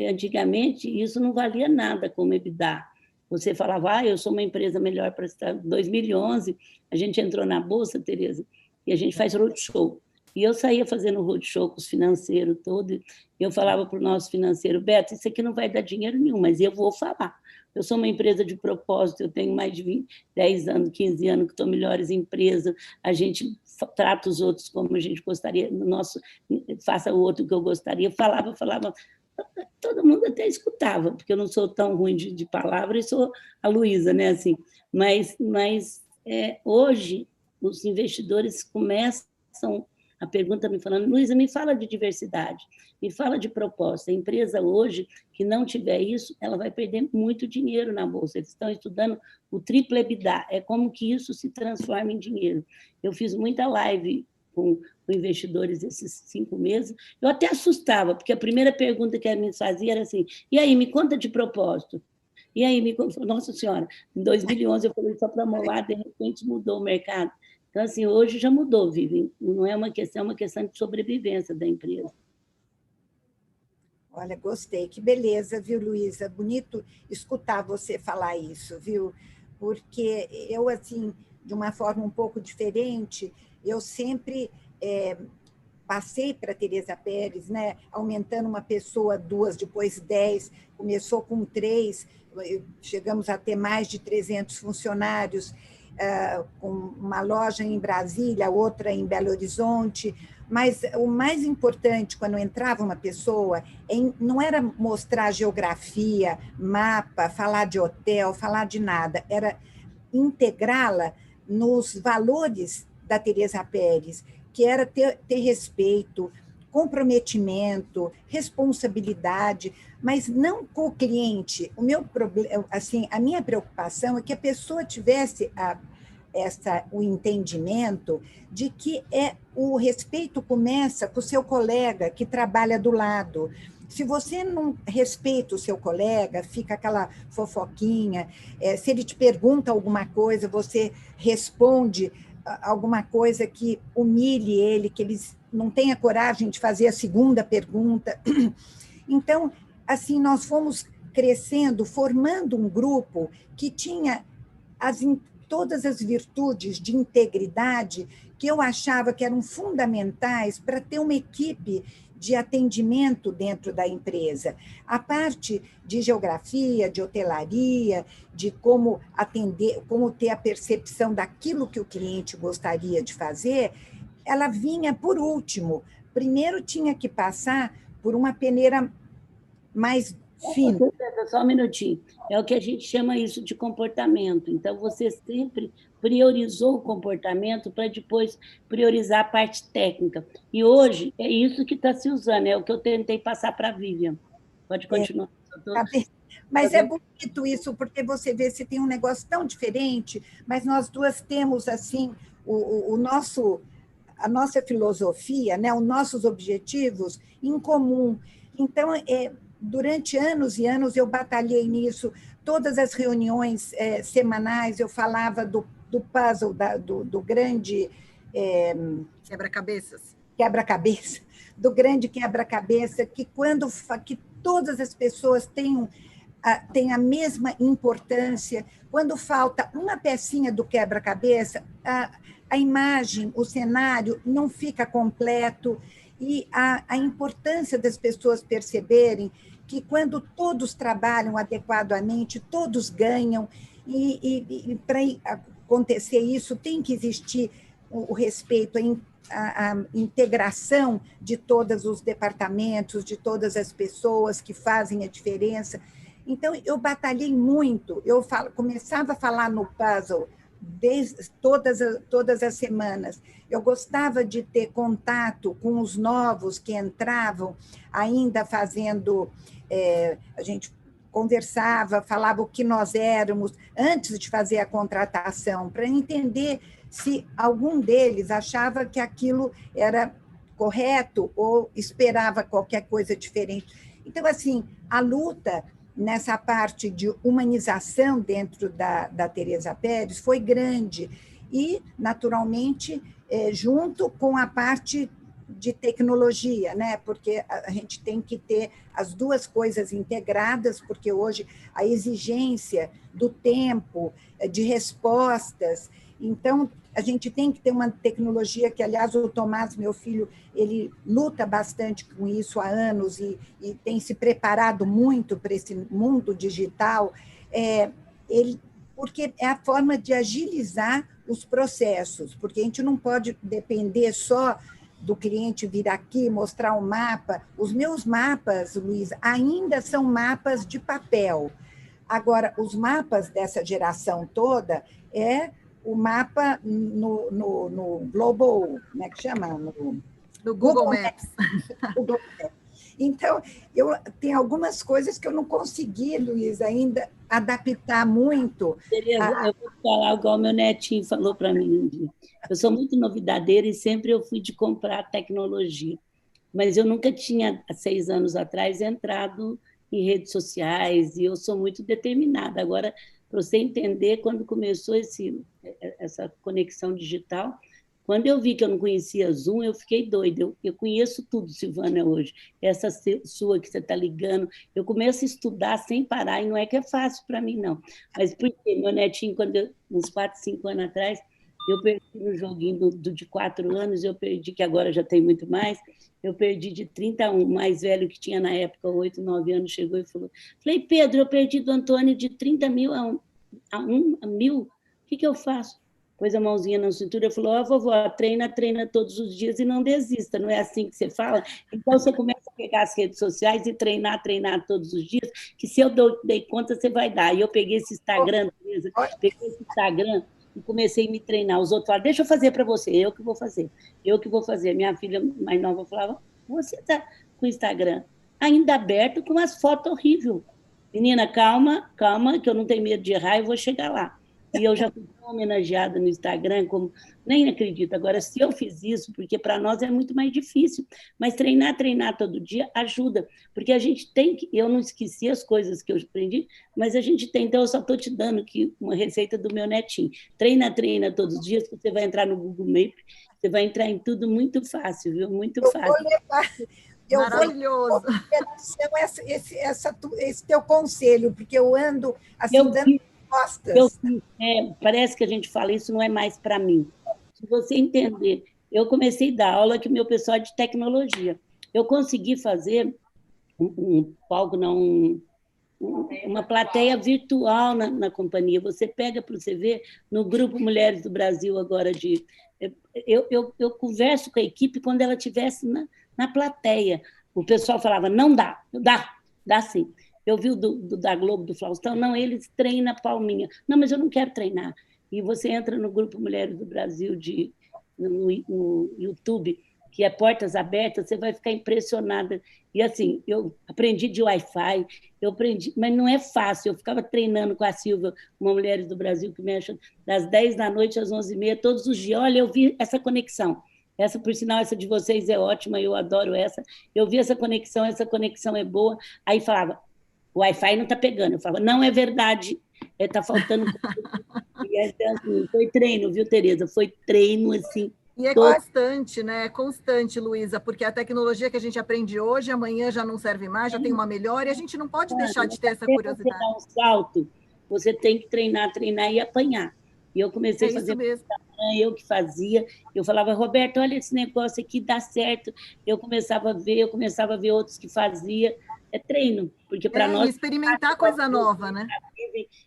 antigamente, isso não valia nada como EBITDA. Você falava, eu sou uma empresa melhor para estar... Em 2011, a gente entrou na Bolsa, Tereza, e a gente faz roadshow. E eu saía fazendo roadshow com os financeiros todos, e eu falava para o nosso financeiro, Beto, isso aqui não vai dar dinheiro nenhum, mas eu vou falar. Eu sou uma empresa de propósito, eu tenho mais de 10 anos, 15 anos que estou melhores empresas, a gente trata os outros como a gente gostaria, faça o outro que eu gostaria. Falava, todo mundo até escutava, porque eu não sou tão ruim de palavra, e sou a Luísa, né? Assim, mas hoje os investidores começam a pergunta me falando, Luísa, me fala de diversidade, me fala de proposta. A empresa hoje que não tiver isso, ela vai perder muito dinheiro na Bolsa. Eles estão estudando o triplo EBITDA, é como que isso se transforma em dinheiro. Eu fiz muita live com investidores esses 5 meses, eu até assustava, porque a primeira pergunta que ela me fazia era assim, e aí, me conta de propósito. E aí, nossa senhora, em 2011 eu falei só para molar, de repente mudou o mercado. Então, assim, hoje já mudou, Vivian. Não é uma questão, é uma questão de sobrevivência da empresa. Olha, gostei. Que beleza, viu, Luísa? Bonito escutar você falar isso, viu? Porque eu, assim, de uma forma um pouco diferente, eu sempre passei para a Tereza Pérez, né? Aumentando uma pessoa, 2, depois 10, começou com 3, chegamos a ter mais de 300 funcionários, com uma loja em Brasília, outra em Belo Horizonte, mas o mais importante, quando entrava uma pessoa, não era mostrar geografia, mapa, falar de hotel, falar de nada, era integrá-la nos valores da Tereza Pérez, que era ter respeito, comprometimento, responsabilidade, mas não com o cliente. O meu problema, assim, a minha preocupação é que a pessoa tivesse o entendimento de que o respeito começa com o seu colega que trabalha do lado. Se você não respeita o seu colega, fica aquela fofoquinha, se ele te pergunta alguma coisa, você responde alguma coisa que humilhe ele, que ele não tenha coragem de fazer a segunda pergunta. Então, assim, nós fomos crescendo, formando um grupo que tinha todas as virtudes de integridade que eu achava que eram fundamentais para ter uma equipe de atendimento dentro da empresa. A parte de geografia, de hotelaria, de como atender, como ter a percepção daquilo que o cliente gostaria de fazer, ela vinha por último. Primeiro tinha que passar por uma peneira mais fina. Só um minutinho. É o que a gente chama isso de comportamento. Então, você sempre priorizou o comportamento para depois priorizar a parte técnica. E hoje é isso que está se usando, é o que eu tentei passar para a Vivian. Pode continuar. Mas é bonito isso, porque você vê se tem um negócio tão diferente, mas nós duas temos assim a nossa filosofia, né, os nossos objetivos em comum. Então, durante anos e anos eu batalhei nisso. Todas as reuniões semanais eu falava do puzzle, do grande... Quebra-cabeças. Do grande quebra-cabeça, que todas as pessoas tenham tem a mesma importância. Quando falta uma pecinha do quebra-cabeça, a imagem, o cenário não fica completo, e a importância das pessoas perceberem que, quando todos trabalham adequadamente, todos ganham, e para acontecer isso, tem que existir o respeito, a integração de todos os departamentos, de todas as pessoas que fazem a diferença. Então, eu batalhei muito, começava a falar no puzzle todas as semanas. Eu gostava de ter contato com os novos que entravam, ainda fazendo... a gente conversava, falava o que nós éramos, antes de fazer a contratação, para entender se algum deles achava que aquilo era correto ou esperava qualquer coisa diferente. Então, assim, a luta nessa parte de humanização dentro da Teresa Pérez foi grande, e, naturalmente, junto com a parte de tecnologia, né? Porque a gente tem que ter as duas coisas integradas, porque hoje a exigência do tempo, de respostas, então a gente tem que ter uma tecnologia que, aliás, o Tomás, meu filho, ele luta bastante com isso há anos e tem se preparado muito para esse mundo digital, porque é a forma de agilizar os processos, porque a gente não pode depender só do cliente vir aqui, mostrar um mapa. Os meus mapas, Luiz, ainda são mapas de papel. Agora, os mapas dessa geração toda o mapa no Global, como é que chama? No Google Maps. Google Maps. Então, tem algumas coisas que eu não consegui, Luiz, ainda adaptar muito. Tereza, eu vou falar igual meu netinho falou para mim um dia. Eu sou muito novidadeira e sempre eu fui de comprar tecnologia, mas eu nunca tinha, há 6 anos atrás, entrado em redes sociais, e eu sou muito determinada. Agora, para você entender, quando começou essa conexão digital, quando eu vi que eu não conhecia Zoom, eu fiquei doida. Eu conheço tudo, Silvana, hoje. Essa sua que você está ligando, eu começo a estudar sem parar, e não é que é fácil para mim, não. Mas porque meu netinho, uns 4, 5 anos atrás, eu perdi no joguinho de 4 anos, eu perdi, que agora já tem muito mais, eu perdi de 31, mais velho que tinha na época, 8, 9 anos, chegou e falou, falei, Pedro, eu perdi do Antônio de 30 mil a 1.000, o que eu faço? Pôs a mãozinha na cintura e falou, vovó, treina todos os dias e não desista, não é assim que você fala? Então, você começa a pegar as redes sociais e treinar todos os dias, que se eu dei conta, você vai dar. E eu peguei esse Instagram, e comecei a me treinar. Os outros falaram, deixa eu fazer para você, eu que vou fazer. Minha filha mais nova falava, você está com o Instagram ainda aberto com umas fotos horríveis. Menina, calma, que eu não tenho medo de errar, eu vou chegar lá. E eu já fui homenageada no Instagram, como nem acredito. Agora, se eu fiz isso, porque para nós é muito mais difícil, mas treinar todo dia ajuda, porque a gente tem que... Eu não esqueci as coisas que eu aprendi, mas a gente tem... Então, eu só estou te dando aqui uma receita do meu netinho. Treina todos os dias, que você vai entrar no Google Maps, você vai entrar em tudo muito fácil, viu? Muito fácil. Maravilhoso. Vou esse teu conselho, porque eu ando assim, dando costas. Parece que a gente fala, isso não é mais para mim. Se você entender, eu comecei a dar aula que o meu pessoal é de tecnologia. Eu consegui fazer um palco, uma plateia virtual na companhia. Você pega para você ver no Grupo Mulheres do Brasil agora eu converso com a equipe quando ela estivesse na plateia. O pessoal falava, não dá sim. Eu vi da Globo, do Faustão, não, eles treinam a palminha. Não, mas eu não quero treinar. E você entra no Grupo Mulheres do Brasil no YouTube, que é portas abertas, você vai ficar impressionada. E assim, eu aprendi de Wi-Fi, mas não é fácil. Eu ficava treinando com a Silvia, uma Mulheres do Brasil, que mexe das 10 da noite às 11h30, todos os dias. Olha, eu vi essa conexão. Essa, por sinal, essa de vocês é ótima, eu adoro essa. Eu vi essa conexão é boa. Aí falava, o Wi-Fi não está pegando. Eu falava, não é verdade, está faltando. Foi treino, viu, Tereza? Foi treino, assim, E é constante, né? É constante, Luísa, porque a tecnologia que a gente aprende hoje, amanhã já não serve mais, já tem uma melhor, e a gente não pode deixar de ter essa Você curiosidade. dar um salto, você tem que treinar, treinar e apanhar. E eu comecei É a fazer isso mesmo. eu que fazia, eu falava, Roberto, olha esse negócio aqui, dá certo. Eu começava a ver outros que faziam. É treino, porque para E nós... experimentar coisa nova, né?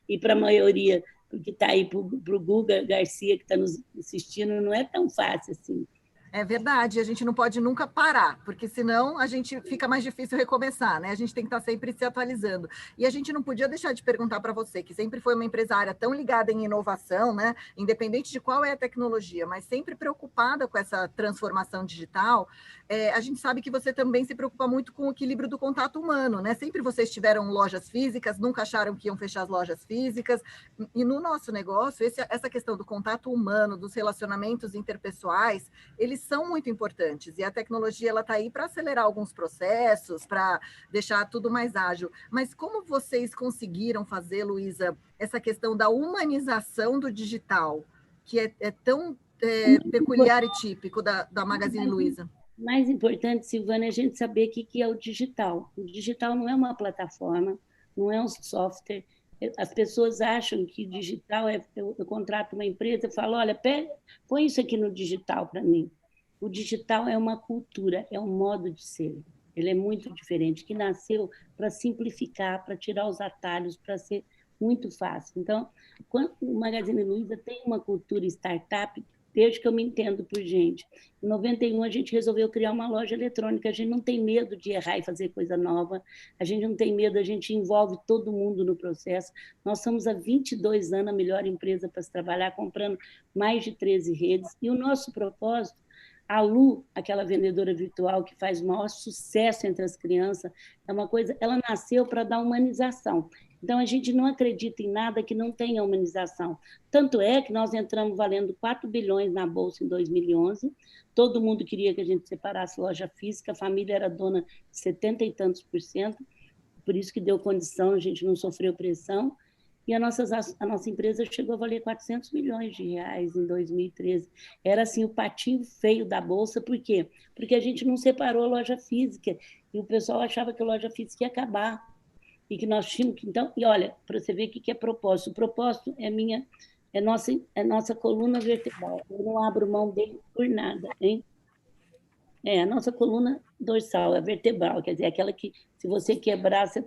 E para a maioria, porque está aí para o Guga Garcia, que está nos assistindo, não é tão fácil assim. É verdade, a gente não pode nunca parar, porque senão a gente fica mais difícil recomeçar, né? A gente tem que estar sempre se atualizando. E a gente não podia deixar de perguntar para você, que sempre foi uma empresária tão ligada em inovação, né? Independente de qual é a tecnologia, mas sempre preocupada com essa transformação digital. A gente sabe que você também se preocupa muito com o equilíbrio do contato humano, né? Sempre vocês tiveram lojas físicas, nunca acharam que iam fechar as lojas físicas. E no nosso negócio, essa questão do contato humano, dos relacionamentos interpessoais, eles são muito importantes, e a tecnologia está aí para acelerar alguns processos, para deixar tudo mais ágil. Mas como vocês conseguiram fazer, Luísa, essa questão da humanização do digital, que é tão peculiar e típico da Magazine Luiza? Mais importante, Silvana, é a gente saber o que é o digital. O digital não é uma plataforma, não é um software. As pessoas acham que digital é... Eu contrato uma empresa e falo, olha, põe isso aqui no digital para mim. O digital é uma cultura, é um modo de ser. Ele é muito diferente, que nasceu para simplificar, para tirar os atalhos, para ser muito fácil. Então, o Magazine Luiza tem uma cultura startup desde que eu me entendo por gente. Em 91, a gente resolveu criar uma loja eletrônica. A gente não tem medo de errar e fazer coisa nova. A gente não tem medo, a gente envolve todo mundo no processo. Nós somos há 22 anos a melhor empresa para se trabalhar, comprando mais de 13 redes. E o nosso propósito, a Lu, aquela vendedora virtual que faz o maior sucesso entre as crianças, é uma coisa, ela nasceu para dar humanização. Então, a gente não acredita em nada que não tenha humanização. Tanto é que nós entramos valendo 4 bilhões na Bolsa em 2011, todo mundo queria que a gente separasse loja física, a família era dona de 70 e tantos %, por isso que deu condição, a gente não sofreu pressão, e a nossa empresa chegou a valer 400 milhões de reais em 2013. Era assim o patinho feio da Bolsa, por quê? Porque a gente não separou a loja física, e o pessoal achava que a loja física ia acabar, e que nós tínhamos que... Então, e olha, para você ver o que é propósito. O propósito é nossa coluna vertebral. Eu não abro mão dele por nada, hein? A nossa coluna dorsal, é vertebral, quer dizer, aquela que, se você quebrar, você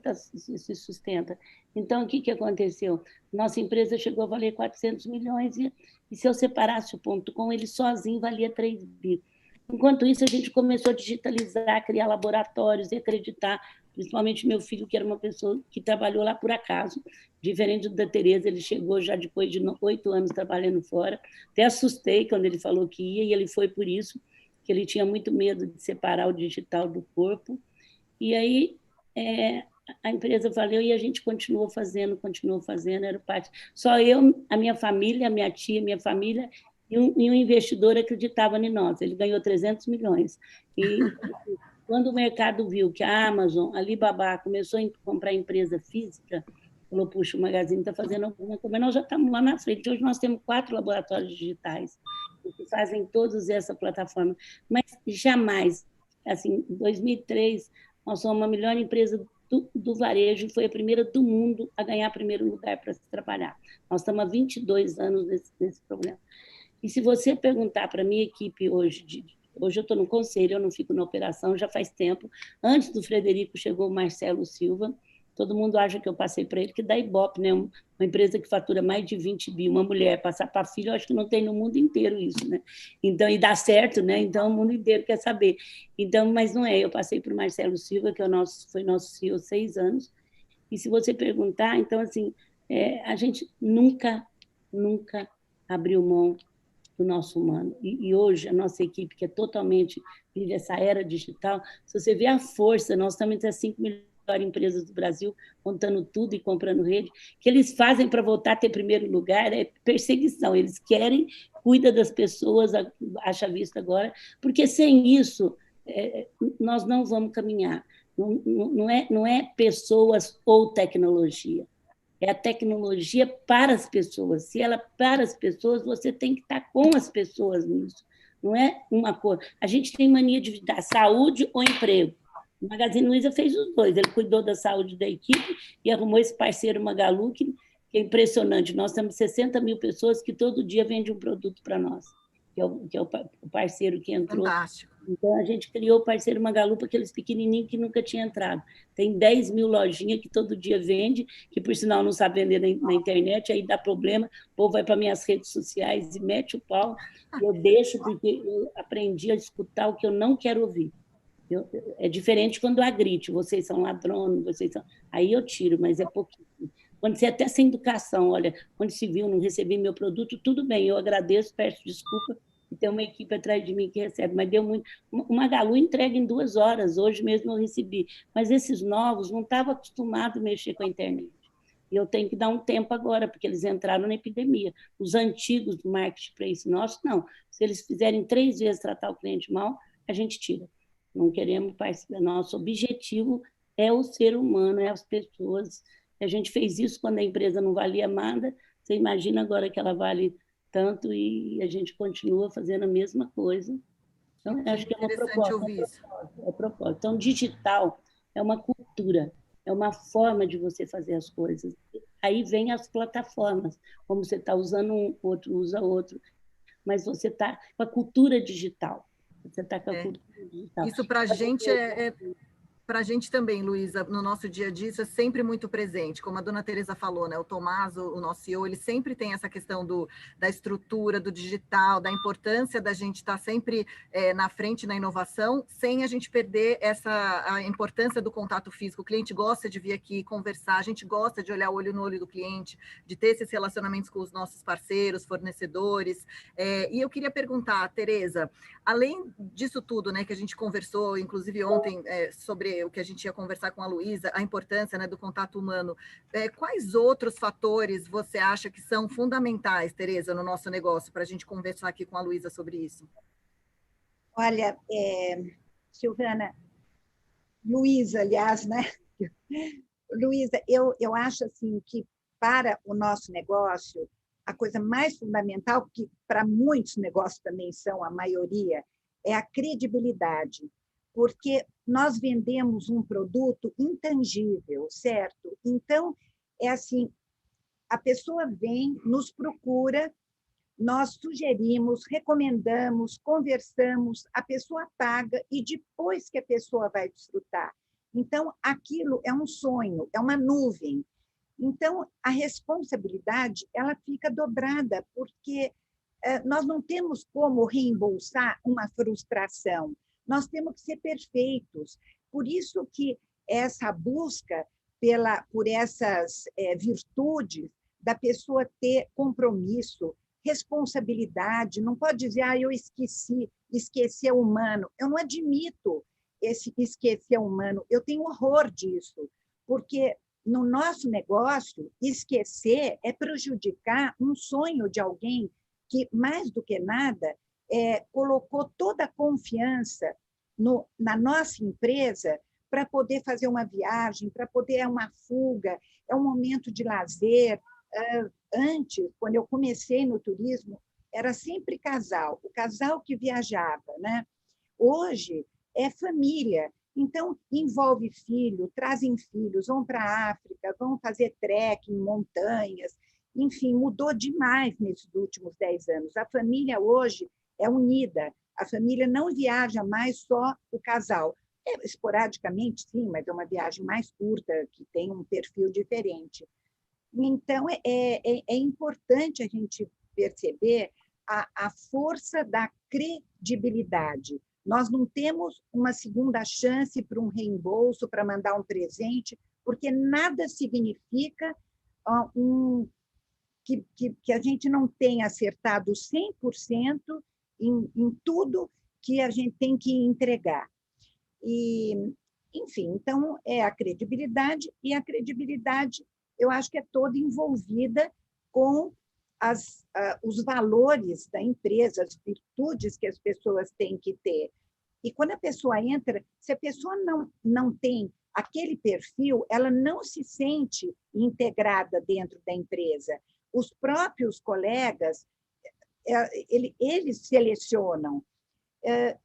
se sustenta. Então, o que aconteceu? Nossa empresa chegou a valer 400 milhões, e se eu separasse o .com, ele sozinho valia 3 bi. Enquanto isso, a gente começou a digitalizar, criar laboratórios e acreditar, principalmente meu filho, que era uma pessoa que trabalhou lá por acaso, diferente da Tereza, ele chegou já depois de 8 anos trabalhando fora. Até assustei quando ele falou que ia, e ele foi por isso, que ele tinha muito medo de separar o digital do corpo. E aí a empresa valeu e a gente continuou fazendo, era parte. Só eu, a minha família, a minha tia, minha família, e um investidor acreditava em nós. Ele ganhou 300 milhões. E quando o mercado viu que a Amazon, a Alibaba, começou a comprar empresa física, falou, puxa, o Magazine está fazendo alguma coisa, mas nós já estamos lá na frente. Hoje nós temos 4 laboratórios digitais que fazem todos essa plataforma. Mas jamais, assim, em 2003, nós somos a melhor empresa do varejo, foi a primeira do mundo a ganhar primeiro lugar para se trabalhar. Nós estamos há 22 anos nesse problema. E se você perguntar para a minha equipe hoje, hoje eu estou no conselho, eu não fico na operação, já faz tempo. Antes do Frederico chegou o Marcelo Silva, todo mundo acha que eu passei para ele, que da Ibope, né? Uma empresa que fatura mais de 20 bi, uma mulher passar para filho, eu acho que não tem no mundo inteiro isso, né? Então, e dá certo, né? Então, o mundo inteiro quer saber. Então, mas não é, eu passei para o Marcelo Silva, que foi nosso CEO 6 anos, e se você perguntar, então, assim, a gente nunca abriu mão do nosso humano. E hoje, a nossa equipe, que é totalmente, vive essa era digital, se você vê a força, nós estamos entre as 5 melhores empresas do Brasil, montando tudo e comprando rede, que eles fazem para voltar a ter primeiro lugar é perseguição. Eles querem, cuida das pessoas, acha vista agora, porque sem isso, nós não vamos caminhar. Não é pessoas ou tecnologia. É a tecnologia para as pessoas. Se ela para as pessoas, você tem que estar com as pessoas nisso. não é uma coisa. A gente tem mania de dar saúde ou emprego. O Magazine Luiza fez os dois. Ele cuidou da saúde da equipe e arrumou esse parceiro Magalu, que é impressionante. Nós temos 60 mil pessoas que todo dia vendem um produto para nós, que é o parceiro que entrou. Fantástico. Então, a gente criou o parceiro Magalu para aqueles pequenininhos que nunca tinham entrado. Tem 10 mil lojinhas que todo dia vende, que, por sinal, não sabe vender na internet, aí dá problema, o povo vai para minhas redes sociais e mete o pau, e eu deixo, porque eu aprendi a escutar o que eu não quero ouvir. É diferente quando agride, vocês são ladrões, vocês são... Aí eu tiro, mas é pouquinho. Quando você até sem educação, olha, quando se viu, não recebi meu produto, tudo bem, eu agradeço, peço desculpa, e tem uma equipe atrás de mim que recebe, mas deu muito. O Magalu entrega em 2 horas, hoje mesmo eu recebi, mas esses novos não estavam acostumados a mexer com a internet. E eu tenho que dar um tempo agora, porque eles entraram na epidemia. Os antigos do marketplace nosso, não. Se eles fizerem 3 vezes tratar o cliente mal, a gente tira. Não queremos participar. Nosso objetivo é o ser humano, é as pessoas. A gente fez isso quando a empresa não valia nada. Você imagina agora que ela vale tanto e a gente continua fazendo a mesma coisa. Então, acho que é uma proposta. Então, digital é uma cultura, é uma forma de você fazer as coisas. Aí vem as plataformas, como você está usando um, outro usa outro, mas você está com a cultura digital. Você está com a cultura digital. Isso para a gente para a gente também, Luísa, no nosso dia a dia, isso é sempre muito presente. Como a dona Tereza falou, né? O Tomás, o nosso CEO, ele sempre tem essa questão da estrutura, do digital, da importância da gente estar sempre na frente na inovação, sem a gente perder a importância do contato físico. O cliente gosta de vir aqui conversar, a gente gosta de olhar olho no olho do cliente, de ter esses relacionamentos com os nossos parceiros, fornecedores. E eu queria perguntar, Tereza, além disso tudo, né, que a gente conversou, inclusive ontem, sobre o que a gente ia conversar com a Luísa, a importância, né, do contato humano, quais outros fatores você acha que são fundamentais, Tereza, no nosso negócio, para a gente conversar aqui com a Luísa sobre isso? Olha, Silvana, Luísa, aliás, né? Luísa, eu acho assim que para o nosso negócio, a coisa mais fundamental, que para muitos negócios também são, a maioria, é a credibilidade, porque nós vendemos um produto intangível, certo? Então, é assim, a pessoa vem, nos procura, nós sugerimos, recomendamos, conversamos, a pessoa paga e depois que a pessoa vai desfrutar. Então, aquilo é um sonho, é uma nuvem. Então, a responsabilidade ela fica dobrada, porque nós não temos como reembolsar uma frustração. Nós temos que ser perfeitos. Por isso que essa busca por essas virtudes da pessoa ter compromisso, responsabilidade, não pode dizer, eu esqueci é humano. Eu não admito esse esquecer humano, eu tenho horror disso, porque no nosso negócio, esquecer é prejudicar um sonho de alguém que, mais do que nada, colocou toda a confiança na nossa empresa para poder fazer uma viagem, para poder uma fuga, é um momento de lazer. Antes, quando eu comecei no turismo, era sempre casal, o casal que viajava, né? Hoje é família, então envolve filho, trazem filhos, vão para a África, vão fazer trekking, montanhas, enfim, mudou demais nesses últimos 10 anos. A família hoje é unida, a família não viaja mais só o casal. Esporadicamente, sim, mas é uma viagem mais curta, que tem um perfil diferente. Então, é importante a gente perceber a força da credibilidade. Nós não temos uma segunda chance para um reembolso, para mandar um presente, porque nada significa que a gente não tenha acertado 100% em tudo que a gente tem que entregar. E, enfim, então, é a credibilidade, e a credibilidade, eu acho que é toda envolvida com os valores da empresa, as virtudes que as pessoas têm que ter. E quando a pessoa entra, se a pessoa não tem aquele perfil, ela não se sente integrada dentro da empresa. Os próprios colegas, eles selecionam.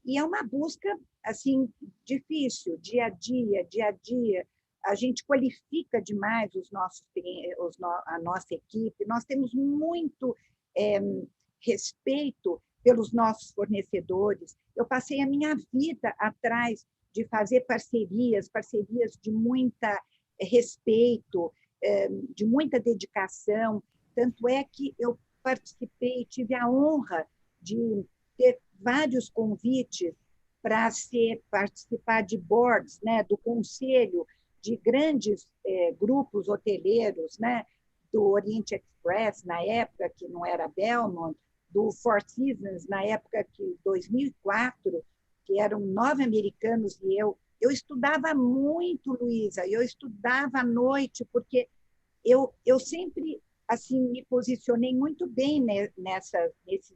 E é uma busca assim difícil, dia a dia. A gente qualifica demais a nossa equipe. Nós temos muito respeito pelos nossos fornecedores. Eu passei a minha vida atrás de fazer parcerias de muita respeito, de muita dedicação. Tanto é que eu participei, tive a honra de ter vários convites para participar de boards, né, do conselho de grandes grupos hoteleiros, né, do Orient Express, na época, que não era Belmont, do Four Seasons, na época que 2004, que eram 9 americanos e eu estudava muito, Luísa, eu estudava à noite, porque eu sempre assim me posicionei muito bem nesses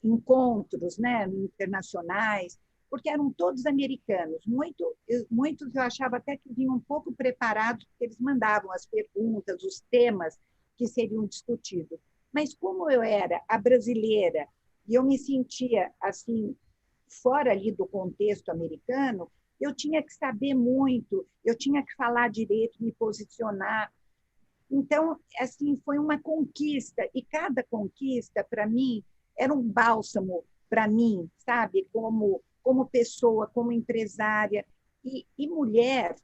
encontros, né, internacionais, porque eram todos americanos. Muitos eu achava até que vinham um pouco preparados, porque eles mandavam as perguntas, os temas que seriam discutidos. Mas como eu era a brasileira e eu me sentia assim fora ali do contexto americano, eu tinha que saber muito, eu tinha que falar direito, me posicionar. Então, assim, foi uma conquista, e cada conquista, para mim, era um bálsamo para mim, sabe? Como pessoa, como empresária. E mulher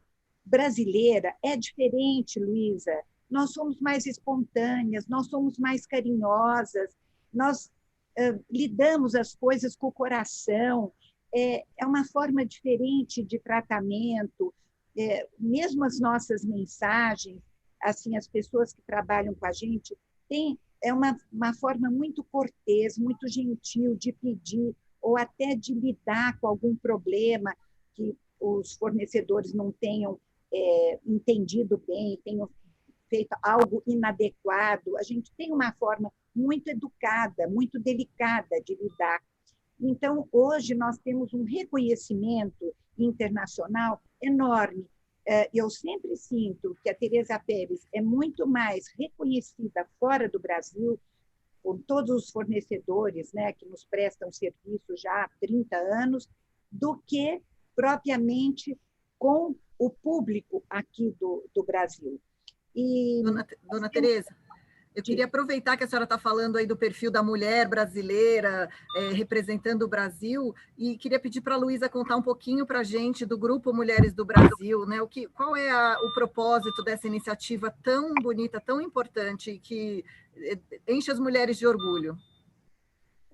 brasileira é diferente, Luísa. Nós somos mais espontâneas, nós somos mais carinhosas, nós lidamos as coisas com o coração, é uma forma diferente de tratamento, mesmo as nossas mensagens, assim, as pessoas que trabalham com a gente é uma forma muito cortês, muito gentil de pedir ou até de lidar com algum problema que os fornecedores não tenham entendido bem, tenham feito algo inadequado. A gente tem uma forma muito educada, muito delicada de lidar. Então, hoje, nós temos um reconhecimento internacional enorme. Eu sempre sinto que a Teresa Pérez é muito mais reconhecida fora do Brasil, por todos os fornecedores, né, que nos prestam serviço já há 30 anos, do que propriamente com o público aqui do Brasil. E, Dona Teresa, eu queria aproveitar que a senhora está falando aí do perfil da mulher brasileira representando o Brasil e queria pedir para a Luísa contar um pouquinho para a gente do Grupo Mulheres do Brasil, né? Qual é o propósito dessa iniciativa tão bonita, tão importante, que enche as mulheres de orgulho?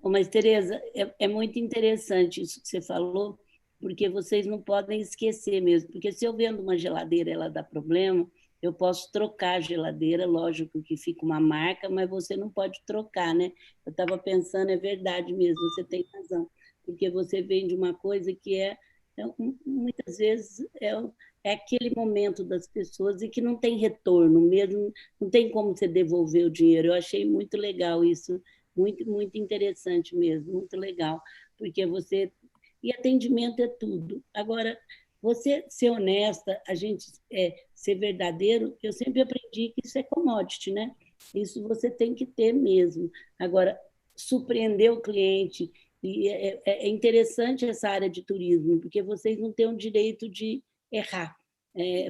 Mas, Teresa, é muito interessante isso que você falou, porque vocês não podem esquecer mesmo, porque se eu vendo uma geladeira e ela dá problema, eu posso trocar a geladeira, lógico que fica uma marca, mas você não pode trocar, né? Eu estava pensando, é verdade mesmo, você tem razão, porque você vende uma coisa que muitas vezes é aquele momento das pessoas e que não tem retorno mesmo, não tem como você devolver o dinheiro. Eu achei muito legal isso, muito, muito interessante mesmo, muito legal, porque você... E atendimento é tudo. Agora, você ser honesta, a gente ser verdadeiro, eu sempre aprendi que isso é commodity, né? Isso você tem que ter mesmo. Agora, surpreender o cliente, e é interessante essa área de turismo, porque vocês não têm o direito de errar.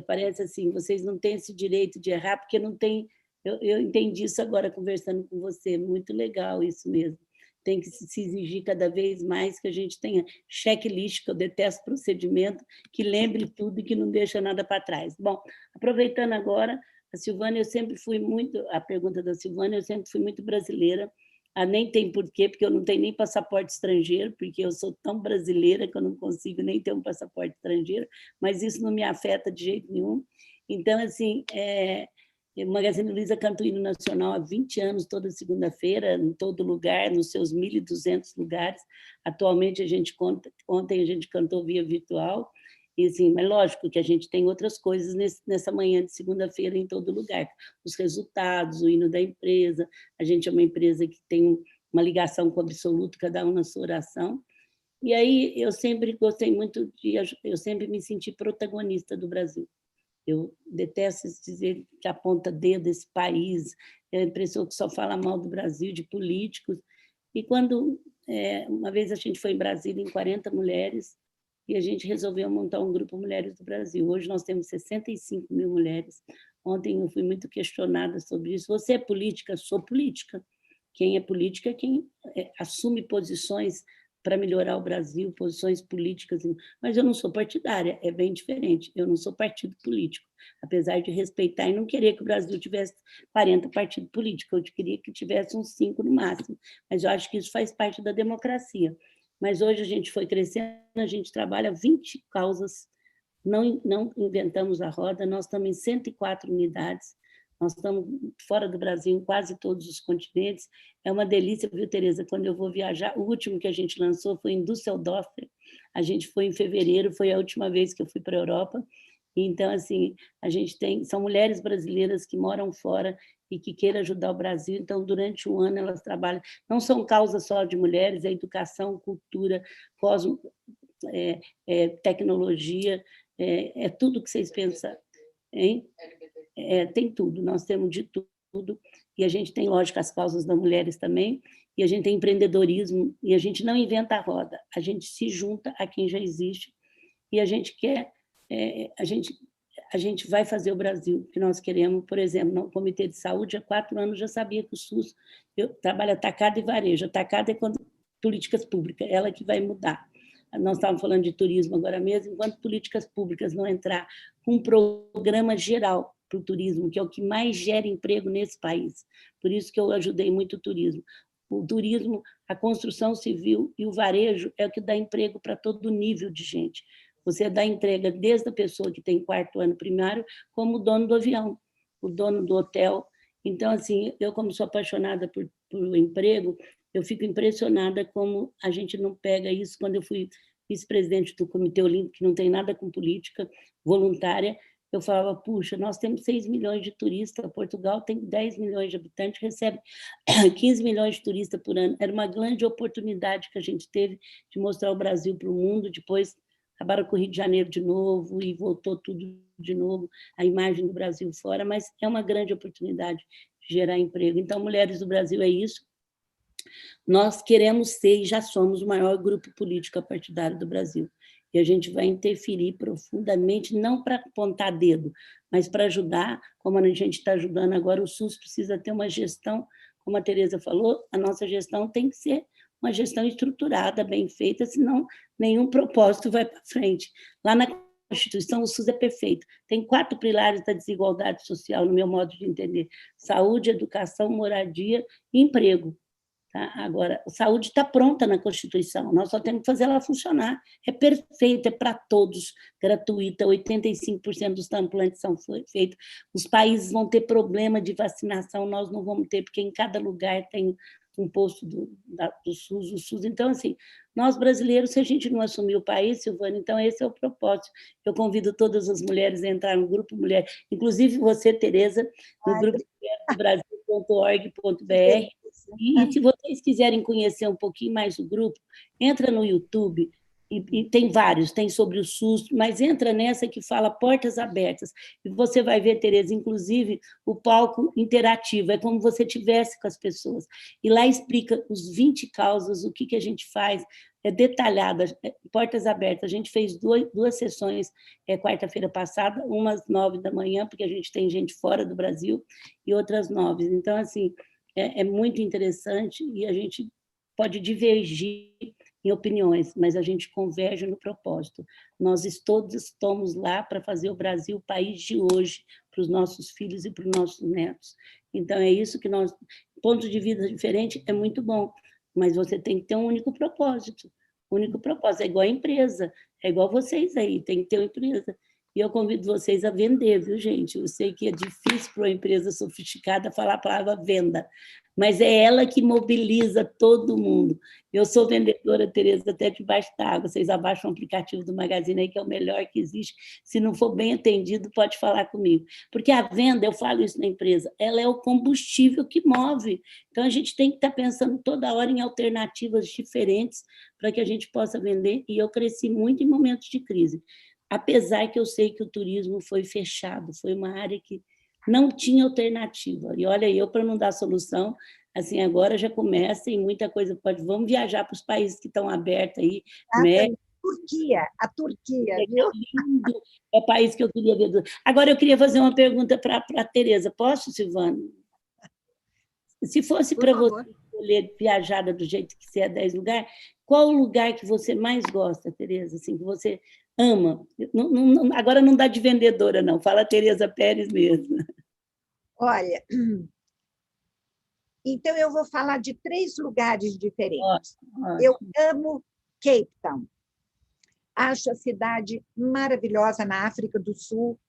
Parece assim, vocês não têm esse direito de errar, porque não tem... Eu entendi isso agora conversando com você, muito legal isso mesmo. Tem que se exigir cada vez mais que a gente tenha checklist, que eu detesto procedimento, que lembre tudo e que não deixa nada para trás. Bom, aproveitando agora, a Silvana, eu sempre fui muito... A pergunta da Silvana, eu sempre fui muito brasileira. Nem tem porquê, porque eu não tenho nem passaporte estrangeiro, porque eu sou tão brasileira que eu não consigo nem ter um passaporte estrangeiro, mas isso não me afeta de jeito nenhum. Então, assim... O Magazine Luiza canta o hino nacional há 20 anos, toda segunda-feira, em todo lugar, nos seus 1.200 lugares. Atualmente, ontem a gente cantou via virtual, e, assim, mas lógico que a gente tem outras coisas nessa manhã de segunda-feira em todo lugar. Os resultados, o hino da empresa, a gente é uma empresa que tem uma ligação com o absoluto, cada um na sua oração. E aí eu sempre gostei muito eu sempre me senti protagonista do Brasil. Eu detesto dizer que aponta dedo esse país, é a impressão que só fala mal do Brasil, de políticos. E quando uma vez a gente foi em Brasília em 40 mulheres e a gente resolveu montar um grupo Mulheres do Brasil. Hoje nós temos 65 mil mulheres. Ontem eu fui muito questionada sobre isso. Você é política? Sou política. Quem é política é quem assume posições para melhorar o Brasil, posições políticas, mas eu não sou partidária, é bem diferente, eu não sou partido político, apesar de respeitar e não querer que o Brasil tivesse 40 partidos políticos, eu queria que tivesse uns 5 no máximo, mas eu acho que isso faz parte da democracia. Mas hoje a gente foi crescendo, a gente trabalha 20 causas, não inventamos a roda, nós estamos em 104 unidades, nós estamos fora do Brasil, em quase todos os continentes. É uma delícia, viu, Tereza? Quando eu vou viajar, o último que a gente lançou foi em Düsseldorf, a gente foi em fevereiro, foi a última vez que eu fui para a Europa. Então, assim, a gente são mulheres brasileiras que moram fora e que queiram ajudar o Brasil. Então, durante um ano, elas trabalham. Não são causas só de mulheres, é educação, cultura, tecnologia, é tudo que vocês pensam, hein? Tem tudo, nós temos de tudo, e a gente tem, lógico, as causas das mulheres também, e a gente tem empreendedorismo, e a gente não inventa a roda, a gente se junta a quem já existe, e a gente quer, a gente vai fazer o Brasil que nós queremos. Por exemplo, no Comitê de Saúde, há 4 anos já sabia que o SUS, eu trabalho atacado e varejo, atacado é quando políticas públicas, ela que vai mudar. Nós estávamos falando de turismo agora mesmo, enquanto políticas públicas não entrar com um programa geral para o turismo, que é o que mais gera emprego nesse país. Por isso que eu ajudei muito o turismo. O turismo, a construção civil e o varejo é o que dá emprego para todo nível de gente. Você dá entrega desde a pessoa que tem 4º ano primário, como o dono do avião, o dono do hotel. Então, assim, eu, como sou apaixonada por emprego, eu fico impressionada como a gente não pega isso. Quando eu fui vice-presidente do Comitê Olímpico, que não tem nada com política, voluntária, eu falava, puxa, nós temos 6 milhões de turistas, Portugal tem 10 milhões de habitantes, recebe 15 milhões de turistas por ano. Era uma grande oportunidade que a gente teve de mostrar o Brasil para o mundo. Depois acabaram com o Rio de Janeiro de novo e voltou tudo de novo, a imagem do Brasil fora, mas é uma grande oportunidade de gerar emprego. Então, Mulheres do Brasil é isso. Nós queremos ser e já somos o maior grupo político partidário do Brasil. E a gente vai interferir profundamente, não para apontar dedo, mas para ajudar, como a gente está ajudando agora. O SUS precisa ter uma gestão, como a Tereza falou, a nossa gestão tem que ser uma gestão estruturada, bem feita, senão nenhum propósito vai para frente. Lá na Constituição, o SUS é perfeito. Tem 4 pilares da desigualdade social, no meu modo de entender: saúde, educação, moradia e emprego. Tá? Agora, a saúde está pronta na Constituição, nós só temos que fazer ela funcionar. É perfeita, é para todos, gratuita, 85% dos transplantes são feitos. Os países vão ter problema de vacinação, nós não vamos ter, porque em cada lugar tem um posto do SUS, o SUS. Então, assim, nós brasileiros, se a gente não assumir o país, Silvana, então esse é o propósito. Eu convido todas as mulheres a entrar no Grupo Mulher, inclusive você, Tereza, no grupo Brasil.org.br. E se vocês quiserem conhecer um pouquinho mais o grupo, entra no YouTube, e tem vários, tem sobre o SUS, mas entra nessa que fala Portas Abertas, e você vai ver, Tereza, inclusive, o palco interativo, é como você estivesse com as pessoas, e lá explica os 20 causas, o que a gente faz, é detalhada, Portas Abertas. A gente fez duas sessões quarta-feira passada, umas 9 da manhã, porque a gente tem gente fora do Brasil, e outras 9. Então, assim, é muito interessante, e a gente pode divergir em opiniões, mas a gente converge no propósito. Nós todos estamos lá para fazer o Brasil o país de hoje, para os nossos filhos e para os nossos netos. Então, é isso que nós... Ponto de vista diferente é muito bom, mas você tem que ter um único propósito. O único propósito é igual a empresa, é igual vocês aí, tem que ter uma empresa. E eu convido vocês a vender, viu, gente? Eu sei que é difícil para uma empresa sofisticada falar a palavra venda, mas é ela que mobiliza todo mundo. Eu sou vendedora, Tereza, até debaixo d'água. Vocês abaixam o aplicativo do Magazine aí, que é o melhor que existe. Se não for bem atendido, pode falar comigo. Porque a venda, eu falo isso na empresa, ela é o combustível que move. Então, a gente tem que estar pensando toda hora em alternativas diferentes para que a gente possa vender. E eu cresci muito em momentos de crise. Apesar que eu sei que o turismo foi fechado, foi uma área que não tinha alternativa. E olha, eu, para não dar solução, assim, agora já começa e muita coisa pode... Vamos viajar para os países que estão abertos aí, México. A Turquia, viu? Lindo, é o país que eu queria ver. Agora, eu queria fazer uma pergunta para a Tereza. Posso, Silvana? Se fosse para você escolher viajada do jeito que você é 10 lugares, qual o lugar que você mais gosta, Tereza? Assim, que você ama? Agora não dá de vendedora, não. Fala Tereza Pérez mesmo. Olha, então eu vou falar de 3 lugares diferentes. Eu amo Cape Town. Acho a cidade maravilhosa na África do Sul.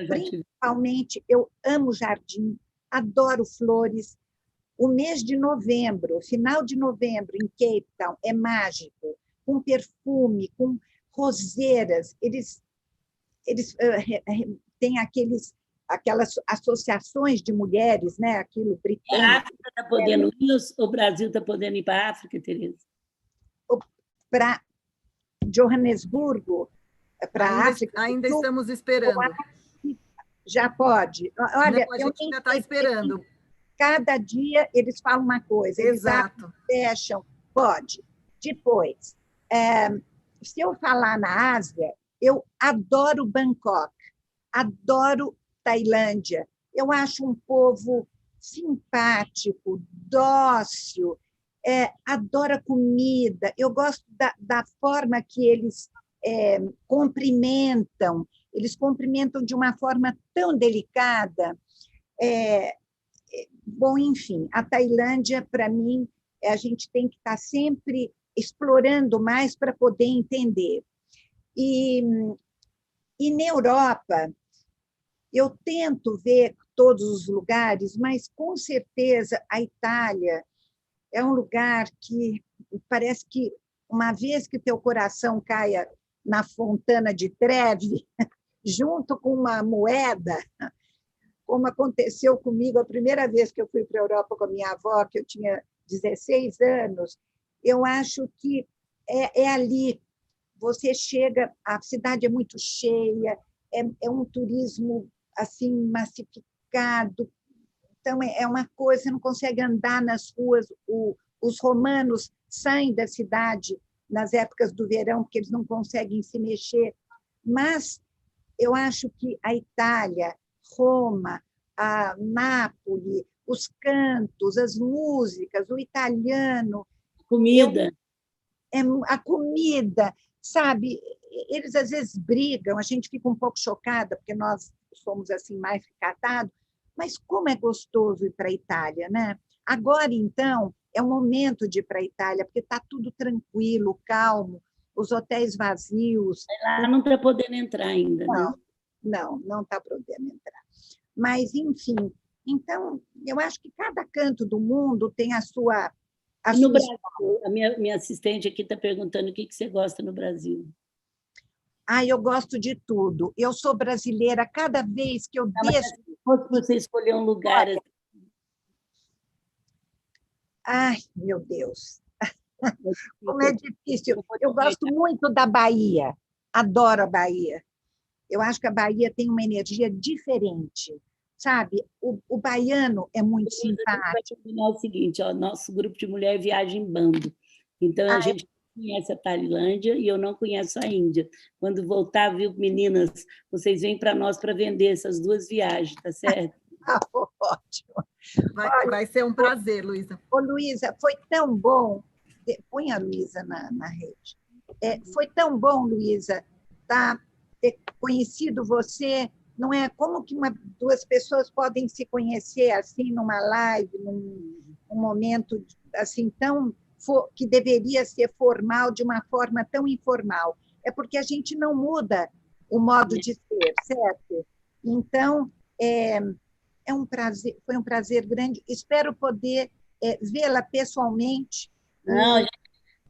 Principalmente, eu amo jardim, adoro flores. O mês de novembro, final de novembro, em Cape Town, é mágico, com perfume, com roseiras. Eles têm aquelas associações de mulheres, né? Aquilo britânico. A África está podendo ir, o Brasil está podendo ir para a África, Tereza? Para Joanesburgo, para a África. Ainda estamos esperando. Já pode. Olha, não, a gente ainda está esperando. Cada dia eles falam uma coisa. Exato. Eles fecham. Pode. Depois, se eu falar na Ásia, eu adoro Bangkok, adoro Tailândia. Eu acho um povo simpático, dócil, adora comida. Eu gosto da forma que eles cumprimentam. Eles cumprimentam de uma forma tão delicada. Bom, enfim, a Tailândia, para mim, a gente tem que estar sempre explorando mais para poder entender. E na Europa, eu tento ver todos os lugares, mas, com certeza, a Itália é um lugar que parece que, uma vez que teu coração caia na Fontana de Trevi, junto com uma moeda, como aconteceu comigo a primeira vez que eu fui para a Europa com a minha avó, que eu tinha 16 anos, eu acho que é ali. Você chega, a cidade é muito cheia, é um turismo assim massificado, então é uma coisa, você não consegue andar nas ruas. Os romanos saem da cidade nas épocas do verão, porque eles não conseguem se mexer, mas eu acho que a Itália, Roma, a Nápoles, os cantos, as músicas, o italiano... Comida. A comida, sabe? Eles, às vezes, brigam, a gente fica um pouco chocada, porque nós somos assim mais recatados, mas como é gostoso ir para a Itália, né? Agora, então, é o momento de ir para a Itália, porque está tudo tranquilo, calmo, os hotéis vazios. Lá não está podendo entrar ainda, né? Não está podendo entrar. Mas, enfim, então, eu acho que cada canto do mundo tem a sua... No Brasil, a minha assistente aqui está perguntando o que você gosta no Brasil. Eu gosto de tudo. Eu sou brasileira, cada vez que eu deixo... Se fosse você escolher um lugar... Ai, meu Deus! Como é difícil. Eu gosto muito da Bahia, adoro a Bahia. Eu acho que a Bahia tem uma energia diferente, sabe? O baiano é muito simpático. É o seguinte, nosso grupo de mulher viaja em bando. Então, a gente conhece a Tailândia e eu não conheço a Índia. Quando voltar, viu, meninas, vocês vêm para nós para vender essas 2 viagens, tá certo? Ótimo. Vai ser um prazer, Luísa. Ô, Luísa, foi tão bom. Põe a Luísa na rede. Foi tão bom, Luísa, ter conhecido você. Não é como que 2 pessoas podem se conhecer assim numa live, num momento assim tão que deveria ser formal de uma forma tão informal. É porque a gente não muda o modo de ser, certo? Então, foi um prazer grande. Espero poder vê-la pessoalmente. Não,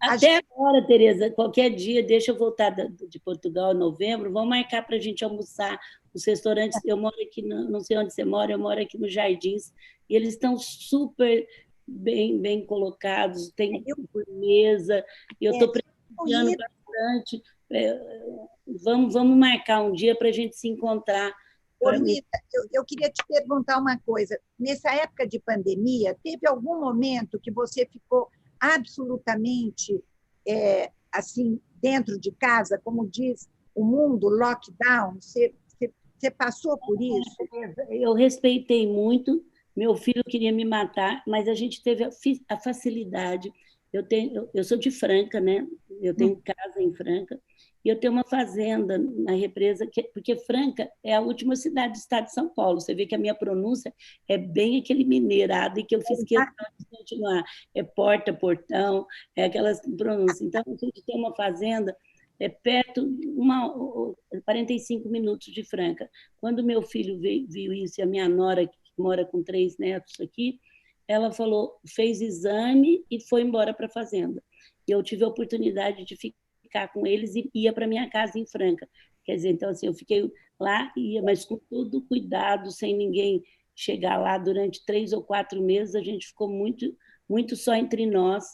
até agora, Tereza, qualquer dia, deixa eu voltar de Portugal em novembro, vamos marcar para a gente almoçar. Os restaurantes, eu moro aqui, não sei onde você mora, eu moro aqui nos Jardins, e eles estão super bem colocados, tem mesa, e eu estou prestigiando bastante. Vamos marcar um dia para a gente se encontrar Rita, eu queria te perguntar uma coisa. Nessa época de pandemia, teve algum momento que você ficou absolutamente assim, dentro de casa, como diz o mundo, lockdown? Você passou por isso? Eu respeitei muito. Meu filho queria me matar, mas a gente teve a facilidade. Eu sou de Franca, né? Eu tenho casa em Franca, e eu tenho uma fazenda na represa, porque Franca é a última cidade do estado de São Paulo. Você vê que a minha pronúncia é bem aquele mineirado, e que eu fiz questão de continuar. É porta, portão, é aquelas pronúncias. Então, a gente tem uma fazenda perto, 45 minutos de Franca. Quando meu filho viu isso, e a minha nora, que mora com 3 netos aqui, ela falou, fez exame e foi embora para a fazenda. E eu tive a oportunidade de ficar com eles e ia para minha casa em Franca. Quer dizer, então, assim, eu fiquei lá, mas com todo cuidado, sem ninguém chegar lá durante 3 ou 4 meses. A gente ficou muito, muito só entre nós.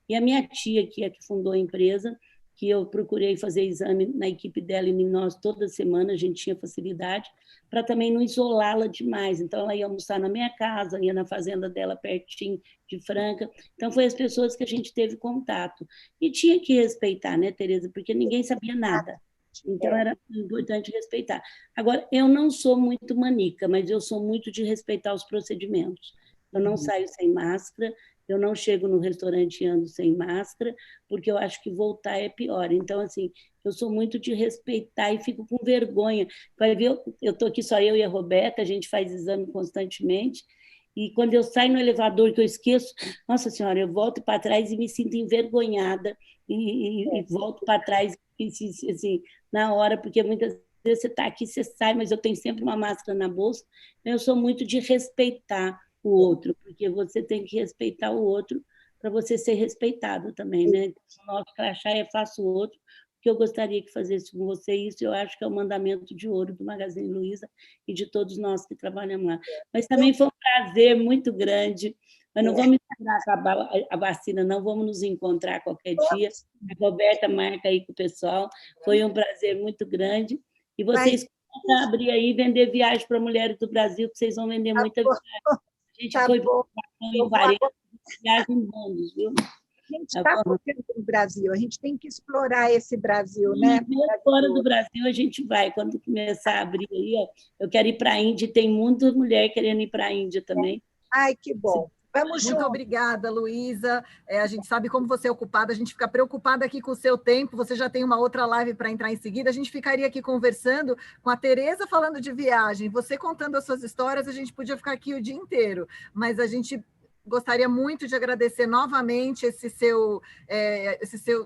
E a minha tia, que é que fundou a empresa, que eu procurei fazer exame na equipe dela e em nós toda semana, a gente tinha facilidade, para também não isolá-la demais. Então, ela ia almoçar na minha casa, ia na fazenda dela pertinho de Franca. Então, foi as pessoas que a gente teve contato. E tinha que respeitar, né, Tereza? Porque ninguém sabia nada. Então, era importante respeitar. Agora, eu não sou muito maníaca, mas eu sou muito de respeitar os procedimentos. Eu não saio sem máscara, eu não chego no restaurante e ando sem máscara, porque eu acho que voltar é pior. Então, assim, eu sou muito de respeitar e fico com vergonha. Vai ver, eu estou aqui só eu e a Roberta, a gente faz exame constantemente, e quando eu saio no elevador, que eu esqueço, nossa senhora, eu volto para trás e me sinto envergonhada, e volto para trás, assim, na hora, porque muitas vezes você está aqui, você sai, mas eu tenho sempre uma máscara na bolsa. Então, eu sou muito de respeitar o outro, porque você tem que respeitar o outro para você ser respeitado também, né? O nosso crachá é faça o outro, porque eu gostaria que fizesse com você isso, eu acho que é o mandamento de ouro do Magazine Luiza e de todos nós que trabalhamos lá. Mas também foi um prazer muito grande. Mas não vamos esperar acabar a vacina, não, vamos nos encontrar qualquer dia. A Roberta marca aí com o pessoal, foi um prazer muito grande. E vocês podem abrir aí e vender viagem para mulheres do Brasil, que vocês vão vender muita viagem. A gente foi em varejo, viagem em bandos, viu? A gente está focando no Brasil, a gente tem que explorar esse Brasil, né? Fora do Brasil a gente vai, quando começar a abrir aí, ó, eu quero ir para a Índia, tem muita mulher querendo ir para a Índia também. Ai, que bom. Vamos Muito obrigada, Luísa. A gente sabe como você é ocupada, a gente fica preocupada aqui com o seu tempo, você já tem uma outra live para entrar em seguida, a gente ficaria aqui conversando com a Tereza falando de viagem, você contando as suas histórias, a gente podia ficar aqui o dia inteiro, mas a gente gostaria muito de agradecer novamente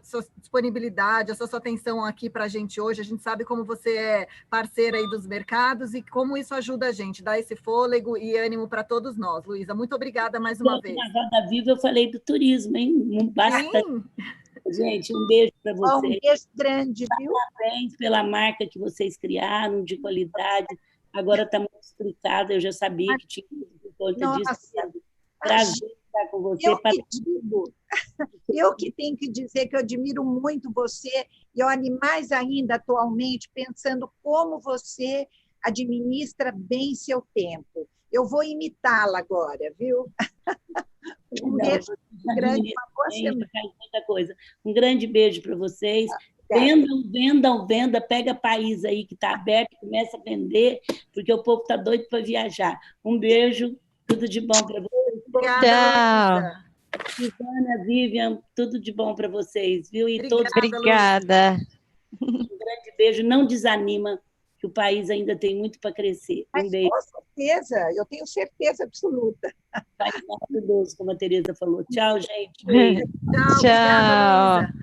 sua disponibilidade, essa sua atenção aqui para a gente hoje. A gente sabe como você é parceira aí dos mercados e como isso ajuda a gente, dá esse fôlego e ânimo para todos nós. Luísa, muito obrigada mais uma vez. Na Roda Viva eu falei do turismo, hein? Bastante. Gente, um beijo para vocês. Um beijo grande, viu? Parabéns pela marca que vocês criaram, de qualidade. Agora está muito explicado, eu já sabia que tinha por conta disso. Prazer estar com você. Eu que tenho que dizer que eu admiro muito você, e olhe mais ainda atualmente, pensando como você administra bem seu tempo. Eu vou imitá-la agora, viu? Um beijo grande, uma boa semana. Muita coisa. Um grande beijo para vocês. Venda, pega país aí que está aberto, começa a vender, porque o povo está doido para viajar. Um beijo, tudo de bom para vocês. Obrigada. Susana, Vivian, tudo de bom para vocês, viu? E obrigada. Um grande beijo, não desanima, que o país ainda tem muito para crescer. Com certeza, eu tenho certeza absoluta. País maravilhoso, como a Tereza falou. Tchau, gente. Beijo. Tchau. Obrigada, Luísa.